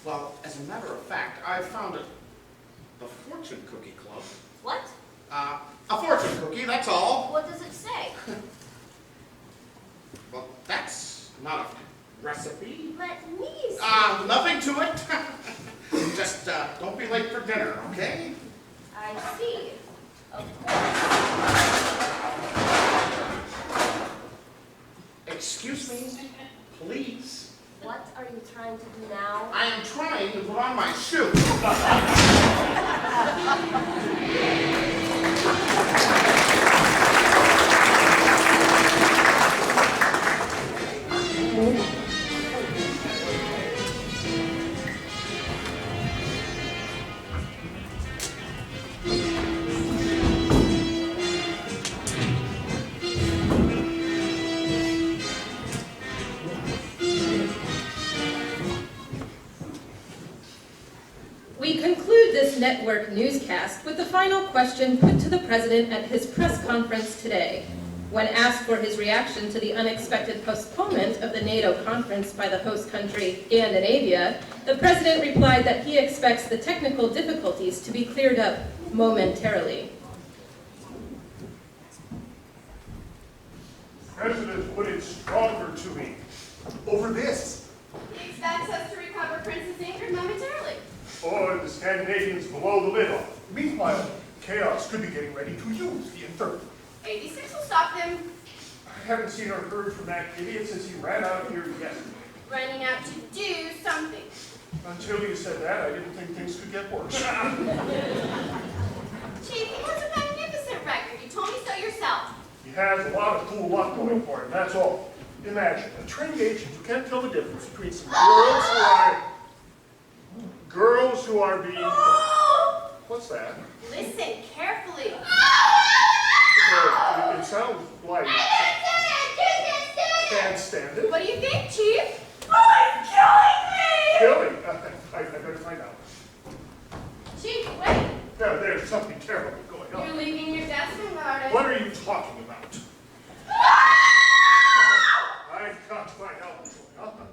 Well, as a matter of fact, I found it. The Fortune Cookie Club. What? A fortune cookie, that's all. What does it say? Well, that's not a recipe. Let me see. Nothing to it. Just don't be late for dinner, okay? I see. Of course. Excuse me, please. What are you trying to do now? I am trying to put on my shoe. We conclude this network newscast with the final question put to the president at his press conference today. When asked for his reaction to the unexpected postponement of the NATO conference by the host country, Scandinavia, the president replied that he expects the technical difficulties to be cleared up momentarily. The president put it stronger to me. Over this. He expects us to recover Princess Ingrid momentarily. Or the Scandinavians blow the lid off. Meanwhile, chaos could be getting ready to use the Inferno. 86 will stop them. I haven't seen or heard from that idiot since he ran out of here yesterday. Running out to do something. Until you said that, I didn't think things could get worse. Chief, he has a magnificent record. You told me so yourself. He has a lot of cool luck going for him, that's all. Imagine, a trained agent who can't tell the difference between some girls who are being... What's that? Listen carefully. It sounds like... Can't stand it. What do you think, Chief? Oh, it's killing me! Killing? I better find out. Chief, wait. Yeah, there's something terrible going on. You're leaving your desk unguarded. What are you talking about? I've got to find out what's going on.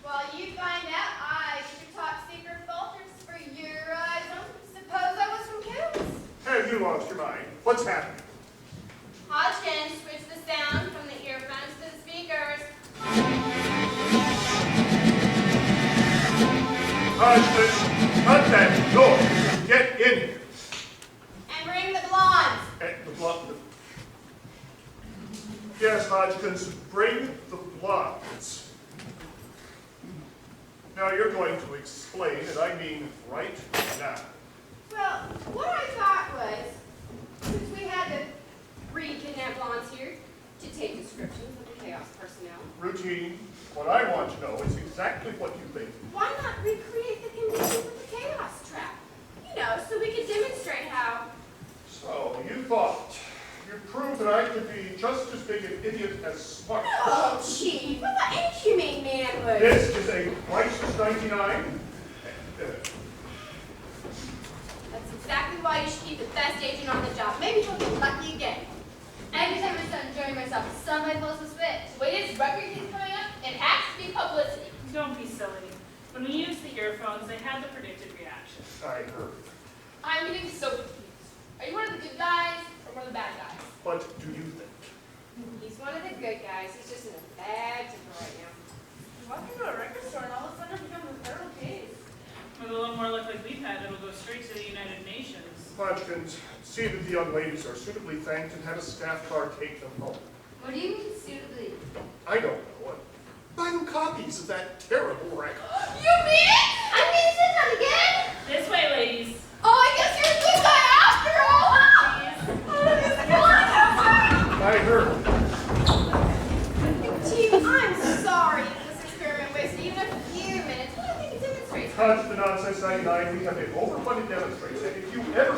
While you find out, I get your top secret filters for your eyes only. Suppose I was from Cubs. Have you lost your mind? What's happening? Hodgkins, switch the sound from the earphones to the speakers. Hodgkins, shut that door. Get in here. And bring the blondes. The blonde. Yes, Hodgkins, bring the blondes. Now you're going to explain, and I mean right now. Well, what I thought was, since we had the three kidnapped blondes here, to take descriptions of the Chaos personnel. Routine. What I want to know is exactly what you think. Why not recreate the conditions of the Chaos trap? You know, so we could demonstrate how... So, you thought You've proved that I could be just as big an idiot as smart. Oh, Chief, what about inhumane manhood? This is a Priceless 99. That's exactly why you should keep the best agent on the job. Maybe he'll get lucky again. Every time I start enjoying myself, some my post will switch. When his record keeps coming up, it has to be publicity. Don't be silly. When we used the earphones, they had the predicted reaction. I heard. I'm getting so confused. Are you one of the good guys or one of the bad guys? What do you think? He's one of the good guys. He's just in a bad temper right now. You walk into a record store and all of a sudden it becomes a feral case. With a little more luck like we've had, it'll go straight to the United Nations. Hodgkins, see that the young ladies are suitably thanked and have a staff car take them home. What do you mean suitably? I don't know. Buy them copies of that terrible record. You mean? I'm being sent on again? This way, ladies. Oh, I guess you're a good guy after all. I heard. Chief, I'm sorry if this experiment wasted even a few minutes. What do you think it demonstrates? Cut the nonsense 99. We have been overfunded demonstrators. And if you ever,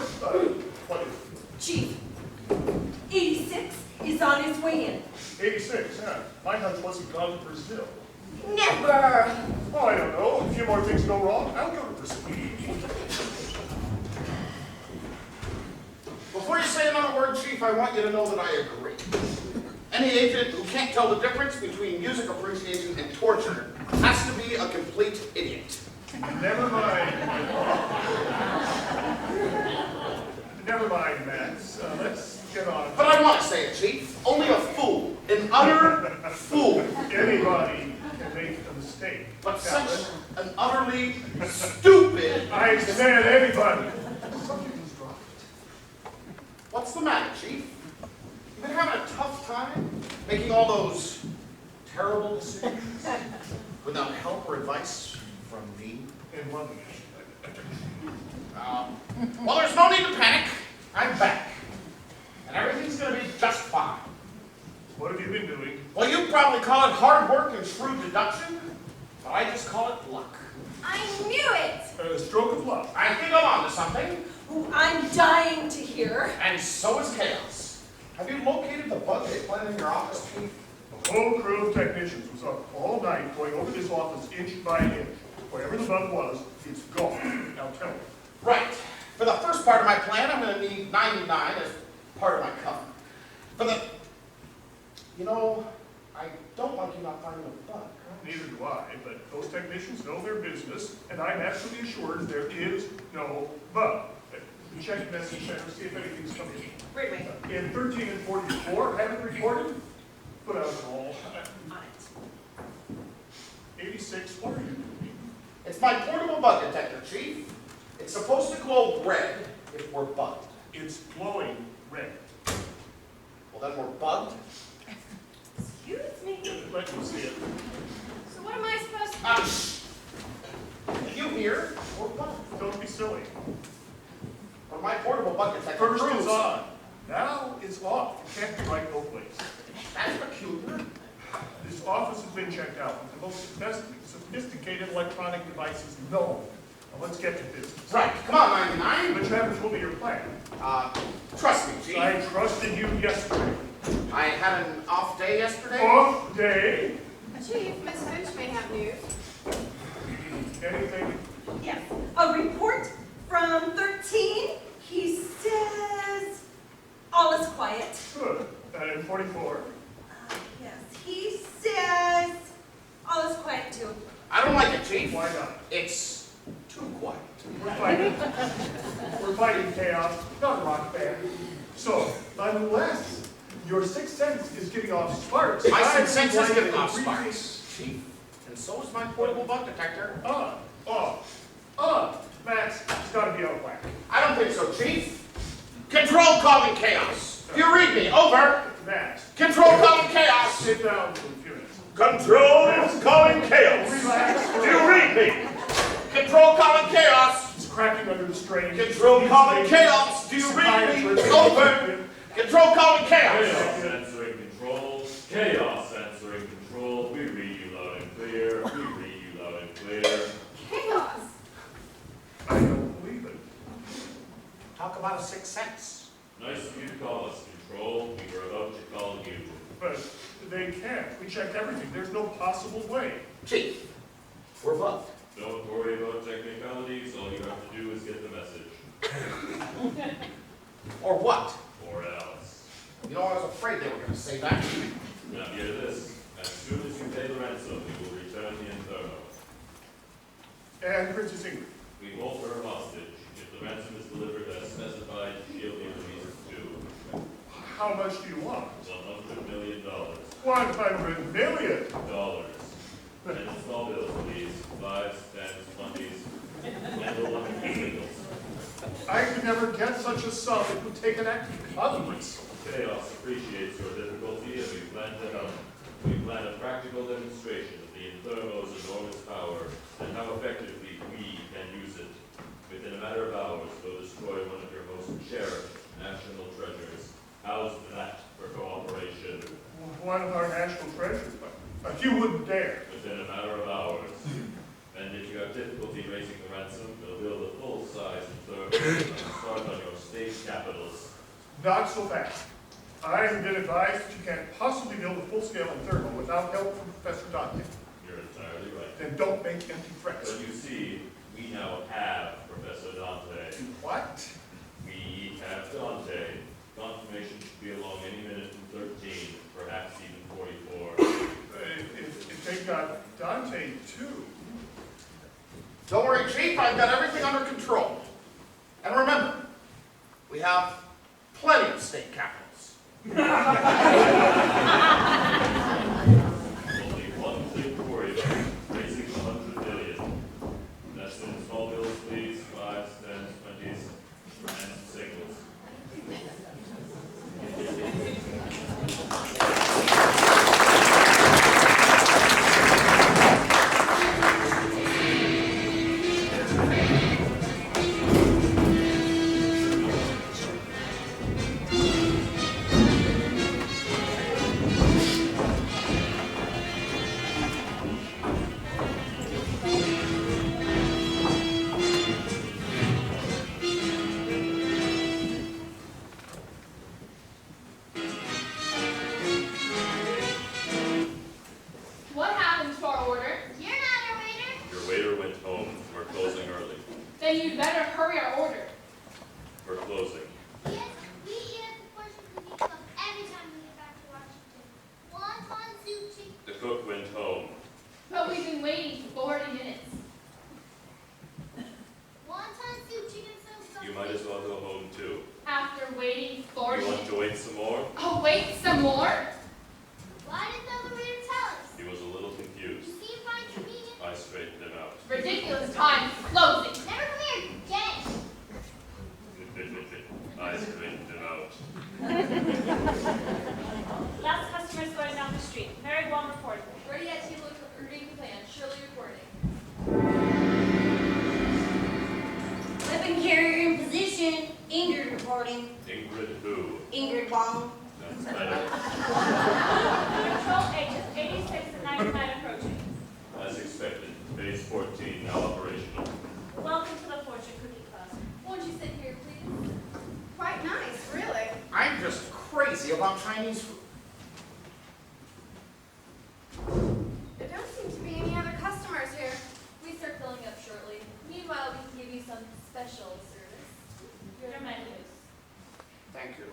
what is it? Chief, 86 is on his way in. 86, yeah. My hunch was he gone to Brazil. Never. Oh, I don't know. A few more things go wrong. I'll go to Brazil. Before you say another word, Chief, I want you to know that I agree. Any agent who can't tell the difference between music appreciation and torture has to be a complete idiot. Never mind. Never mind, Max. Let's get on. But I want to say it, Chief. Only a fool, an utter fool. Anybody can make a mistake. But such an utterly stupid... I said anybody. What's the matter, Chief? You been having a tough time making all those terrible decisions without help or advice from me? In one Well, there's no need to panic. I'm back. And everything's going to be just fine. What have you been doing? Well, you probably call it hard work and shrewd deduction, but I just call it luck. I knew it. A stroke of luck. I think I'm onto something. Who I'm dying to hear. And so is chaos. Have you located the bug they planted in your office, Chief? The whole crew of technicians was up all night going over this office inch by inch. Wherever the bug was, it's gone. Now tell me. Right. For the first part of my plan, I'm going to need 99 as part of my cover. For the... You know, I don't like you not finding a bug. Neither do I, but those technicians know their business, and I'm absolutely assured there is no bug. Check the message center, see if anything's coming in. Brittany. In 13 and 44, haven't reported? Put out an all. On it. 86, what are you doing? It's my portable bug detector, Chief. It's supposed to glow red if we're bugged. It's glowing red. Well, then we're bugged. Excuse me. Let me see it. So what am I supposed to do? You hear? We're bugged. Don't be silly. But my portable bug detector First proves... it's on. Now it's off. It can't be right both ways. That's peculiar. This office has been checked out with the most sophisticated electronic devices known. Now let's get to business. Right. Come on, 99. But you haven't told me your plan. Trust me, Chief. I trusted you yesterday. I had an off day yesterday. Off day? Chief, Miss Finch may have news. Anything? Yes. A report from 13. He says all is quiet. Good. And 44? Yes. He says all is quiet too. I don't like it, Chief. Why not? It's too quiet. We're fighting chaos, not a rock band. So, unless your sixth sense is giving off sparks... My sixth sense is giving off sparks, Chief. And so is my portable bug detector. Max, it's got to be out of whack. I don't think so, Chief. Control calling chaos. Do you read me? Over. Max. Control calling chaos. Sit down for a few minutes. Control calling chaos. Relax. Do you read me? Control calling chaos. It's cracking under the strain. Control calling chaos. Do you read me? Over. Control calling chaos. Chaos answering control. Chaos answering control. We read you loud and clear. We read you loud and clear. Chaos. I don't believe it. Talk about a sixth sense. Nice of you to call us control. can't. We checked everything. There's no possible way. Chief, we're bugged. Don't worry about technicalities, all you have to do is get the message. Or what? Or else. You know, I was afraid they were going to say that. Now hear this. As soon as you pay the ransom, we will return the Inferno. And Princess Ingrid. We hold her hostage. If the ransom is delivered as specified, she'll be released too. How much do you want? $100 million. $100 million? And in small bills, please. 5s, 10s, 20s, and the lucky singles. I could never get such a sum. It would take an act of Congress. Chaos appreciates your difficulty, and we plan to help. We plan a practical demonstration of the Inferno's enormous power and how effectively we can use it. Within a matter of hours, we'll destroy one of your most cherished national treasures. How's that for cooperation? One of our national treasures, but you wouldn't dare. Within a matter of hours. And if you have difficulty raising the ransom, we'll build a full-size Inferno and start on your state capitals. Not so fast. I have been advised that you can't possibly build a full-scale Inferno without help from Professor Dante. You're entirely right. Then don't make empty threats. But you see, we now have Professor Dante. What? We have Dante. Confirmation should be along any minute from 13, perhaps even 44. If they've got Dante, too. Don't worry, Chief. I've got everything under control. And remember, we have plenty of state capitals. Only one thing to worry about, raising $100 million. That's in small bills, please, 5s, 10s, 20s, and singles. What happened to our order? You're not a waiter. Your waiter went home. We're closing early. Then you'd better hurry our order. We're closing. Yes, we eat at the Fortune Cookie Club every time we get back to Washington. Wonton soup chicken. The cook went home. But we've been waiting for 40 minutes. Wonton soup chicken so You might as well go home too. After waiting 40 You want minutes. to wait some more? Oh, wait, some more? Why didn't the waiter tell us? He was a little confused. You seem fine convenient. I straightened him out. Ridiculous time. Closing. Never come here again. I straightened him out. Last customer's going down the street. Very well reported. Ready at table reading the plan. Shirley reporting. Weapon carrier in position. Ingrid reporting. Ingrid who? Ingrid Wong. That's better. Control agents 86 and 99 approaching. As expected. Base 14 now operational. Welcome to the Fortune Cookie Club. Won't you sit here, please? Quite nice, really. I'm just crazy about Chinese food. There don't seem to be any other customers here. We start filling up shortly. Meanwhile, we can give you some special service. Your menus. Thank you.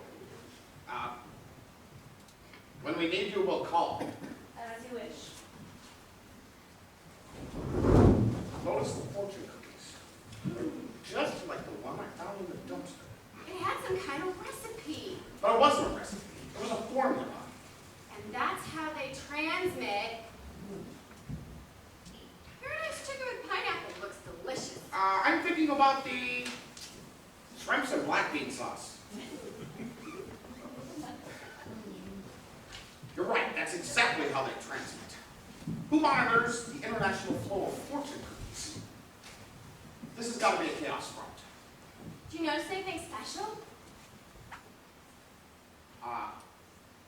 When we need you, we'll call. As you wish. Notice the fortune cookies. Just like the one I found in the dumpster. It had some kind of recipe. But it wasn't a recipe. It was a formula. And that's how they transmit. Paradise chicken with pineapple looks delicious. I'm thinking about the shrimps and black bean sauce. You're right, that's exactly how they transmit. Who monitors the international flow of fortune cookies? This has got to be a chaos front. Do you notice anything special? I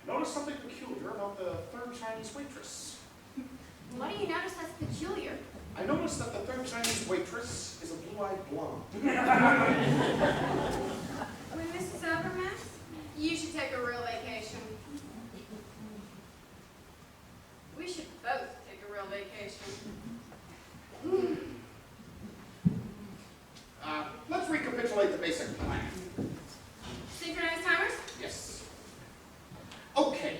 noticed something peculiar about the third Chinese waitress. What do you notice that's peculiar? I noticed that the third Chinese waitress is a blue-eyed blonde. When this is over, Max, you should take a real vacation. both take a real vacation. Let's recapitulate the basic plan. Synchronized timers? Yes. Okay.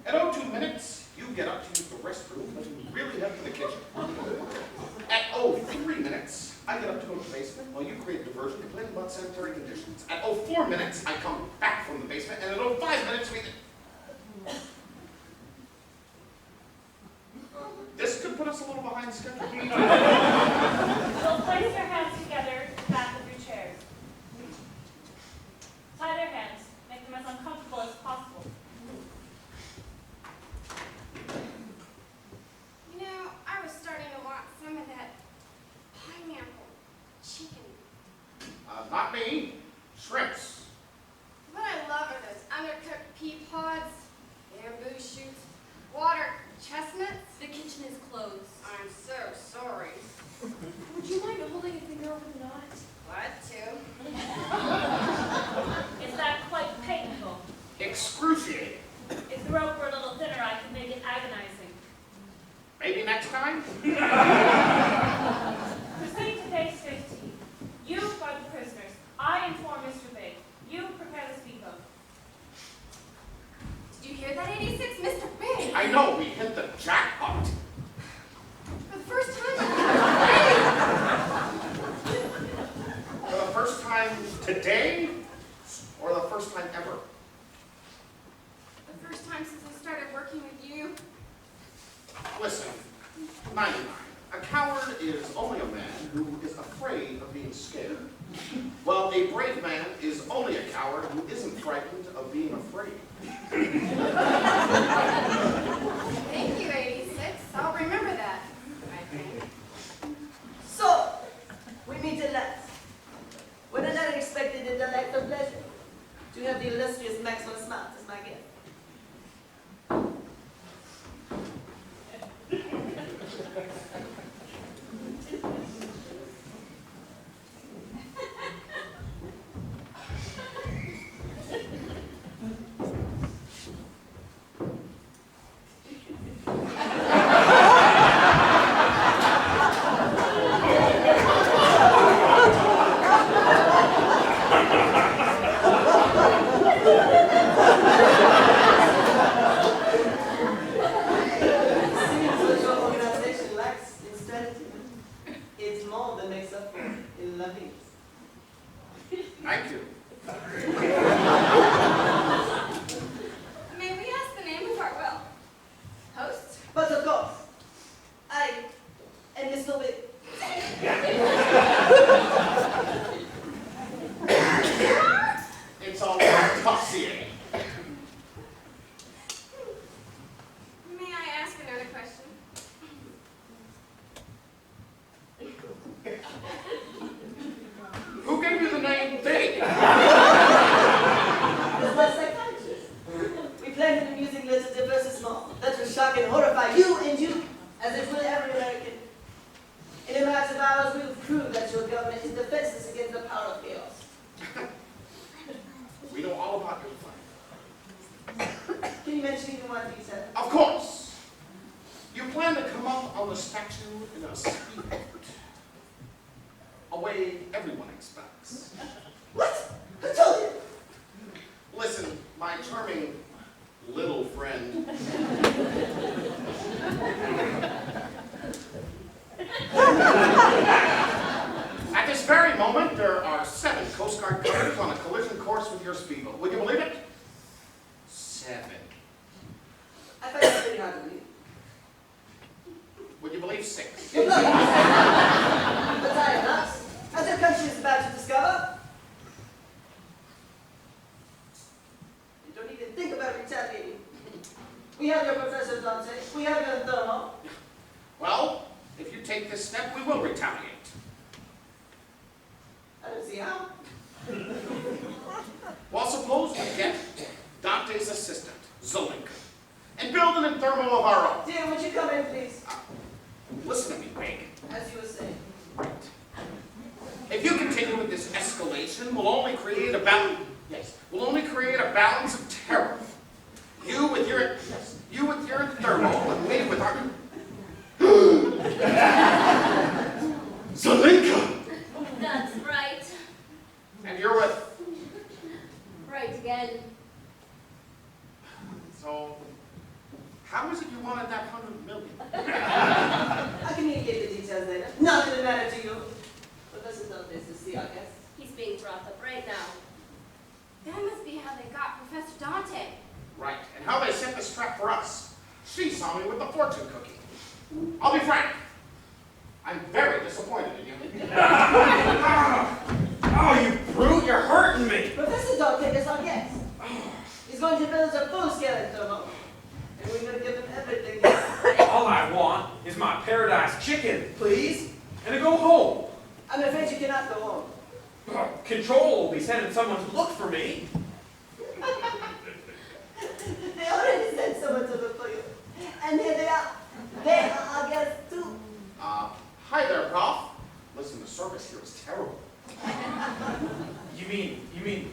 At 02 minutes, you get up to use the restroom, but you really head to the kitchen. At 03 minutes, I get up to go to the basement while you create diversion complaining about sanitary conditions. At 04 minutes, I come back from the basement, and at 05 minutes, this could put us a little behind schedule. So place your hands together at the back of your chairs. Tie their hands. Make them as uncomfortable as possible. You know, I was starting to want some of that pineapple chicken. Not me. Shrimps. What I love are those undercooked pea pods, bamboo shoots, water chestnuts. The kitchen is closed. I'm so sorry. Would you mind holding a finger over the knot? What to? Is that quite painful? Excruciating. If the rope were a little thinner, I could make it agonizing. Maybe next time? Proceed to base 15. You guard the prisoners. I inform Mr. Big. You prepare the speedboat. Did you hear that, 86? Mr. Big! I know, we hit the jackpot. For the first time For the first time today, or the first time ever? The first time since I started working with you. Listen, 99. A coward is only a man who is afraid of being scared. Well, a brave man is only a coward who isn't frightened of being afraid. Thank you, 86. I'll remember that, I think. So, we meet at last. When an unexpected intellect of pleasure to have the illustrious Maxwell Smart as my guest. Thank you. May we ask the name of our, well, host? But of course, I am Mr. Big. It's all right, dossier. May I ask another question? Who gave you the name Big? It's my psychiatrist. We planted a music letter to versus small. That will shock and horrify you and you, as it will every American. In a matter of hours, we will prove that your government is defenseless against the power of chaos. We know all about your plan. Can you mention even one detail? Of course. You plan to come up on the statue in a speedboat. A way everyone expects. What? Who told you? Listen, my charming little friend. At this very moment, there are 7 Coast Guard cutters on a collision course with your speedboat. Would you believe it? 7. I find it pretty hard to believe. Would you believe 6? Good luck. But I am not. As your country is about to discover, you don't even think about retaliating. We have your Professor Dante. We have your Thom. Well, if you take this step, we will retaliate. I don't see how. Well, suppose we get Dante's assistant, Zalinka, and build an thermal of our own. Dear, would you come in, please? Listen to me, Wing. As you were saying. Right. If you continue with this escalation, we'll only create a balance. Yes, we'll only create a balance of terror. You with your thermal, and we with our. $100 million. I'll communicate the details later. Not gonna matter to you. Professor Dante is to see, I guess. He's being brought up right now. That must be how they got Professor Dante. Right, and how they set this trap for us. She saw me with the fortune cookie. I'll be frank. I'm very disappointed in you. Oh, you brute, you're hurting me. Professor Dante is our guest. He's going to build a full-scale thermo. And we're going to give him everything. All I want is my paradise chicken, please, and to go home. I'm afraid you cannot go home. Control will be sending someone to look for me. They already sent someone to look for you. And here they are. They are our guests too. Hi there, Prof. Listen, the service here is terrible. You mean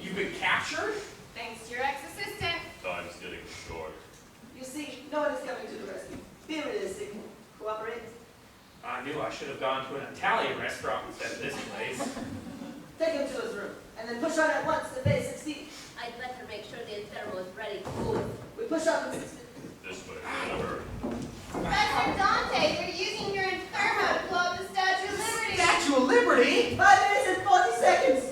you've been captured? Thanks to your ex-assistant. Time's getting short. You see, no one is coming to the rescue. Be realistic. Cooperate. I knew I should have gone to an Italian restaurant instead of this place. Take him to his room. And then push on at once if they succeed. I'd better make sure the thermal is ready to move. We push on and succeed. This way, whatever. Professor Dante, they're using your thermo to blow up the Statue of Liberty. Statue of Liberty? 5 minutes and 40 seconds.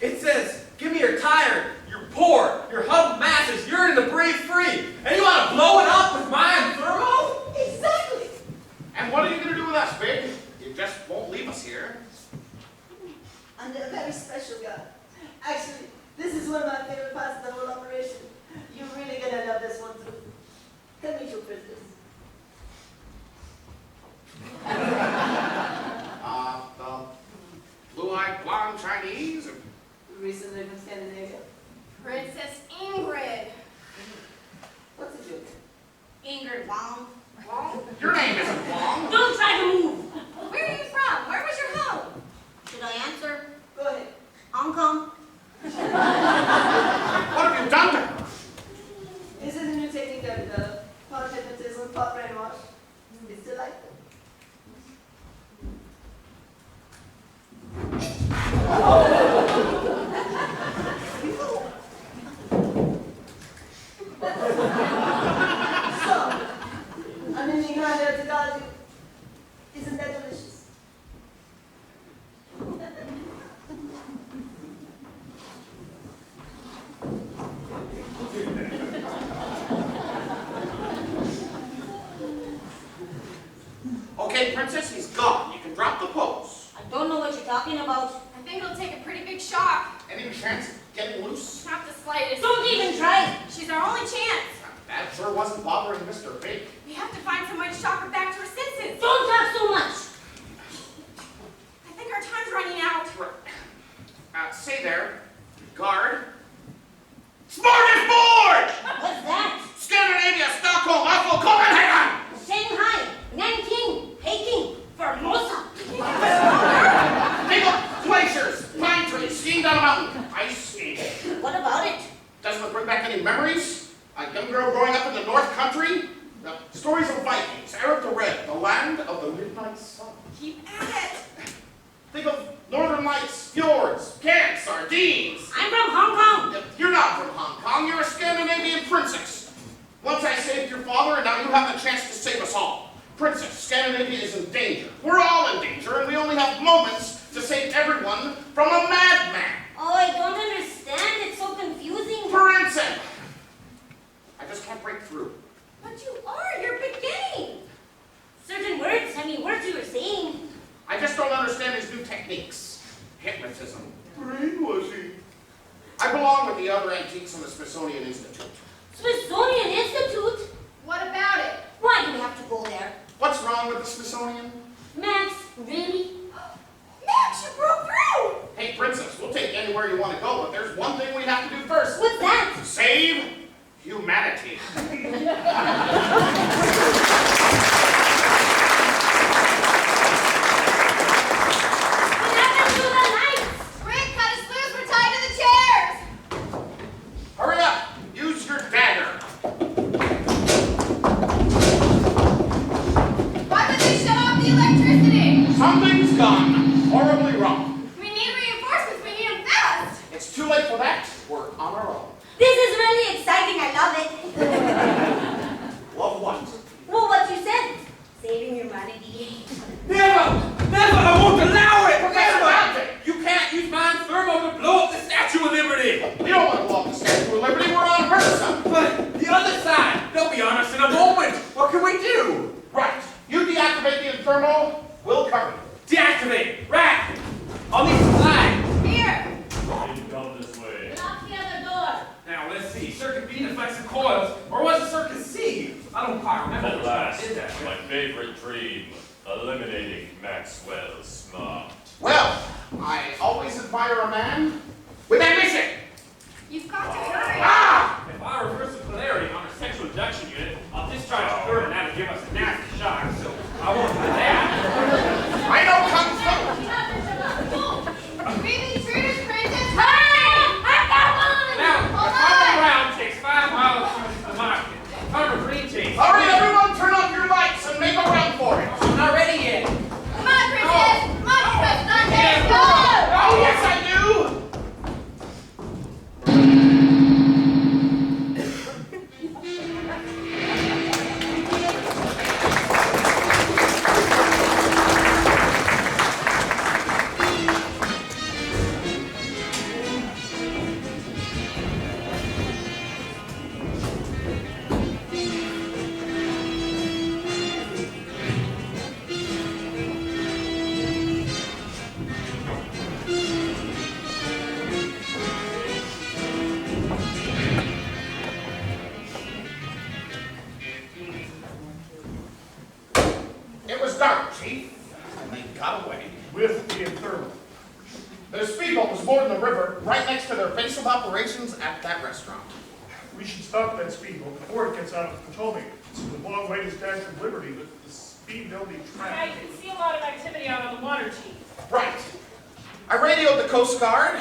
It says, give me you're tired, you're poor, you're huddled masses, yearning to breathe free, and you want to blow it up with my thermo? Exactly. And what are you going to do with us, Big? You just won't leave us here. Under a very special guard. Actually, this is one of my favorite parts of the whole operation. You're really gonna love this one too. Come meet your princess. The blue-eyed blonde Chinese? Recently from Scandinavia. Princess Ingrid. What's his name? Ingrid Wong. Wong? Your name isn't Wong. Don't try to move. Where are you from? Where was your home? Should I answer? Go ahead. Hong Kong. What have you done to her? This is a new technique I've developed. Part hypnotism, part brainwash. It's delightful. So, I'm in the ground to guard you. Isn't that delicious? Okay, Princess, he's gone. You can drop the pose. I don't know what you're talking about. I think it'll take a pretty big shock. Any chance of getting loose? Not the slightest. Don't even try. She's our only chance. That sure wasn't bothering Mr. Big. We have to find some way to shock her back to her senses. Don't talk so much. I think our time's running out. Say there, guard. Smorgasbord! What's that? Scandinavia, Stockholm, Oslo, Copenhagen! Shanghai, Nanking, Peking, Formosa. Think of glaciers, pine trees, skiing down a mountain, ice skating. What about it? Doesn't it bring back any memories? A young girl growing up in the North Country? The stories of Vikings, Eric the Red, the land of the midnight sun. Keep at it. Think of northern lights, fjords, canned sardines. I'm from Hong Kong. You're not from Hong Kong, you're a Scandinavian princess. Once I saved your father, and now you have the chance to save us all. Princess, Scandinavia is in danger. We're all in danger, and we only have moments to save everyone from a madman. Oh, I don't understand. It's so confusing. Princess! I just can't break through. But you are. You're beginning. Certain words, words you were saying. I just don't understand his new techniques. Hypnotism. Brainwashing. I belong with the other antiques in the Smithsonian Institute. Smithsonian Institute? What about it? Why do we have to go there? What's wrong with the Smithsonian? Max, really? Max, you broke through! Hey, Princess, we'll take you anywhere you want to go, but there's one thing we have to do first. What's that? Save humanity. Hurry up! Use your dagger! Why would they shut off the electricity? Something's gone horribly wrong. We need reinforcements. We need them fast. It's too late for that. We're on our own. This is really exciting. I love it. you! Right. You deactivate the thermal, we'll cover you. Deactivate! Rat! I'll need some flags! Here! Didn't come this way. Lock the other door. Now, let's see. Circuit B deflects the coils, or was it Circuit C? I don't quite remember At which one I last, did that. my favorite dream, eliminating Maxwell Smart. Well, I always admire a man with ambition. You've got to hurry. Ah! If I reverse the polarity on our sexual induction unit, I'll discharge the current and that'll give us a nasty shock, so I won't do that. I know Kung Fu. Really, Truder's Princess, Hurry! I got one! Now, the Hold common on. ground takes 5 miles to the market. Farmer Green takes. All right, everyone, turn off your lights and make a run for it. I'm not ready yet. Come on, Princess. Come on, Professor Dante. Yeah. Go! Oh, yes, I do. It was dark, Chief, and they got away. With the thermal. Their speedboat was moored in the river, right next to their base of operations at that restaurant. We should stop that speedboat before it gets out of the Potomac. It's a long way to Statue of Liberty, but the speed they'll be I trapped. can see a lot of activity out on the water, Chief. Right. I radioed the Coast Guard.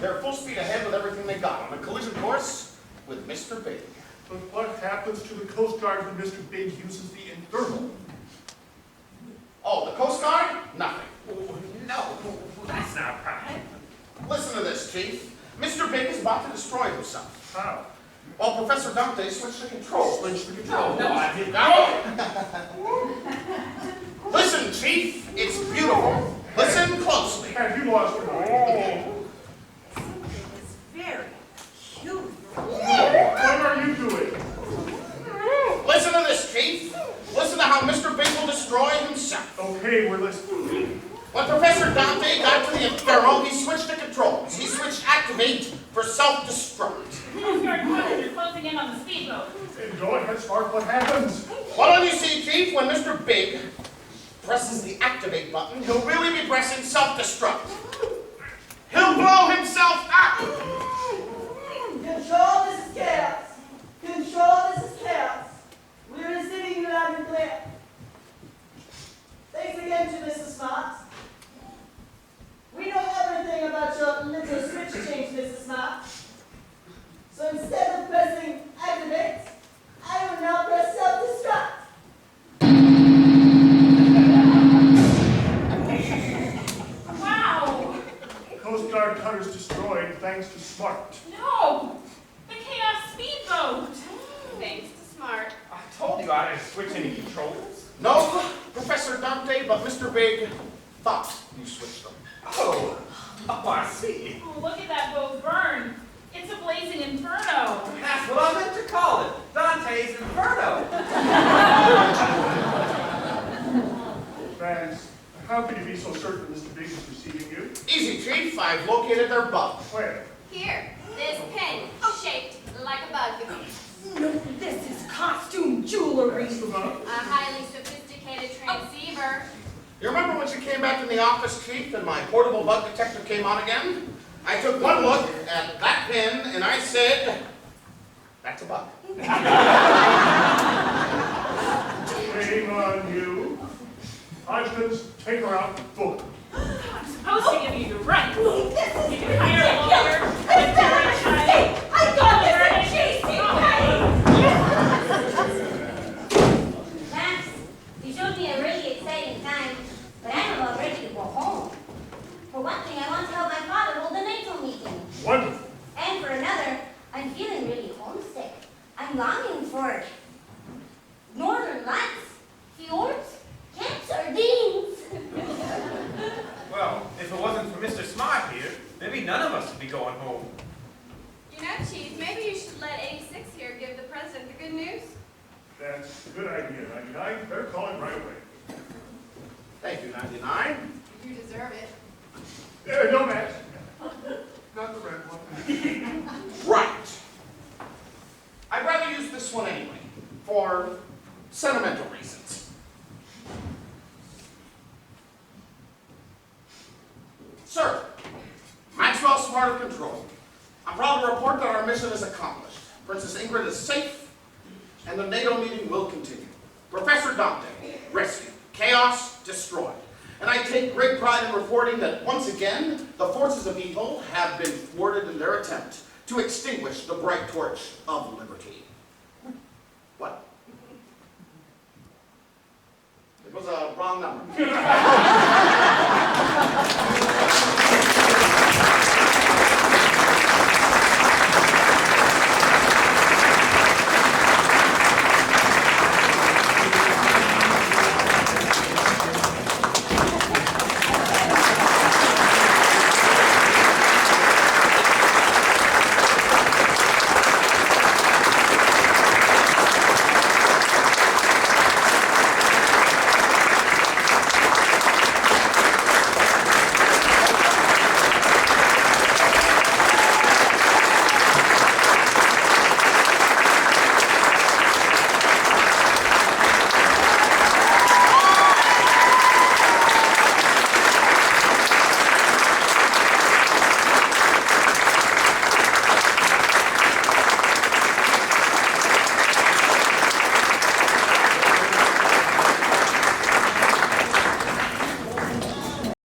They're full speed ahead with everything they got on a collision course with Mr. Big. But what happens to the Coast Guard when Mr. Big uses the thermal? Oh, the Coast Guard? Nothing. No, that's not right. Listen to this, Chief. Mr. Big is about to destroy himself. How? Well, Professor Dante switched the controls. No, I did not. Listen, Chief, it's beautiful. Listen closely. Have you lost your mind? It's very cute. What are you doing? Listen to this, Chief. Listen to how Mr. Big will destroy himself. Okay, we're listening. When Professor Dante got to the Inferno, he switched the controls. He switched activate for self-destruct. Coast Guard Coleman, you're closing in on the speedboat. And go ahead, Spark, what happens? What don't you see, Chief? When Mr. Big presses the activate button, he'll really be pressing self-destruct. He'll blow himself up. Control, this is chaos. Control, this is chaos. We're receiving you loud and clear. Thanks again to Mrs. Smart. We know everything about your little switch change, Mrs. Smart. So instead of pressing activate, I will now press self-destruct. Wow! Coast Guard cutters destroyed thanks to Smart. No! The Chaos Speedboat! Thanks to Smart. I told you I didn't switch any controls. No, Professor Dante, but Mr. Big thought you switched them. Oh, I see. Oh, look at that boat burn. It's a blazing inferno. That's what I meant to call it. Dante's Inferno. Vance, how can you be so certain Mr. Big is receiving you? Easy, Chief. I've located their bug. Where? Here, this pen, shaped like a bug. No, this is costume jewelry. That's the bug. A highly sophisticated transceiver. You remember when she came back in the office, Chief, and my portable bug detector came on again? I took one look at that pin and I said, that's a bug. Shame on you. Hodgkins, take her out and book. I'm supposed to give you your rights. This is You can hire a lawyer. I got this in Max, you showed me a really exciting time, but I'm about ready to go home. For one thing, I want to help my father hold the NATO meeting. Wonderful. And for another, I'm feeling really homesick. I'm longing for northern lights, fjords, camp sardines. Well, if it wasn't for Mr. Smart here, maybe none of 99. Better call him right away. Thank you, 99. You deserve it. No, Matt. Not the red one. Right. I'd rather use this one anyway, for sentimental reasons. Sir, Maxwell Smart of Control. I'm proud to report that our mission is accomplished. Princess Ingrid is safe, and the NATO meeting will continue. Professor Dante, rescued. Chaos, destroyed. And I take great pride in reporting that once again, the forces of evil have been thwarted in their attempt to extinguish the bright torch of liberty. What? It was a wrong number.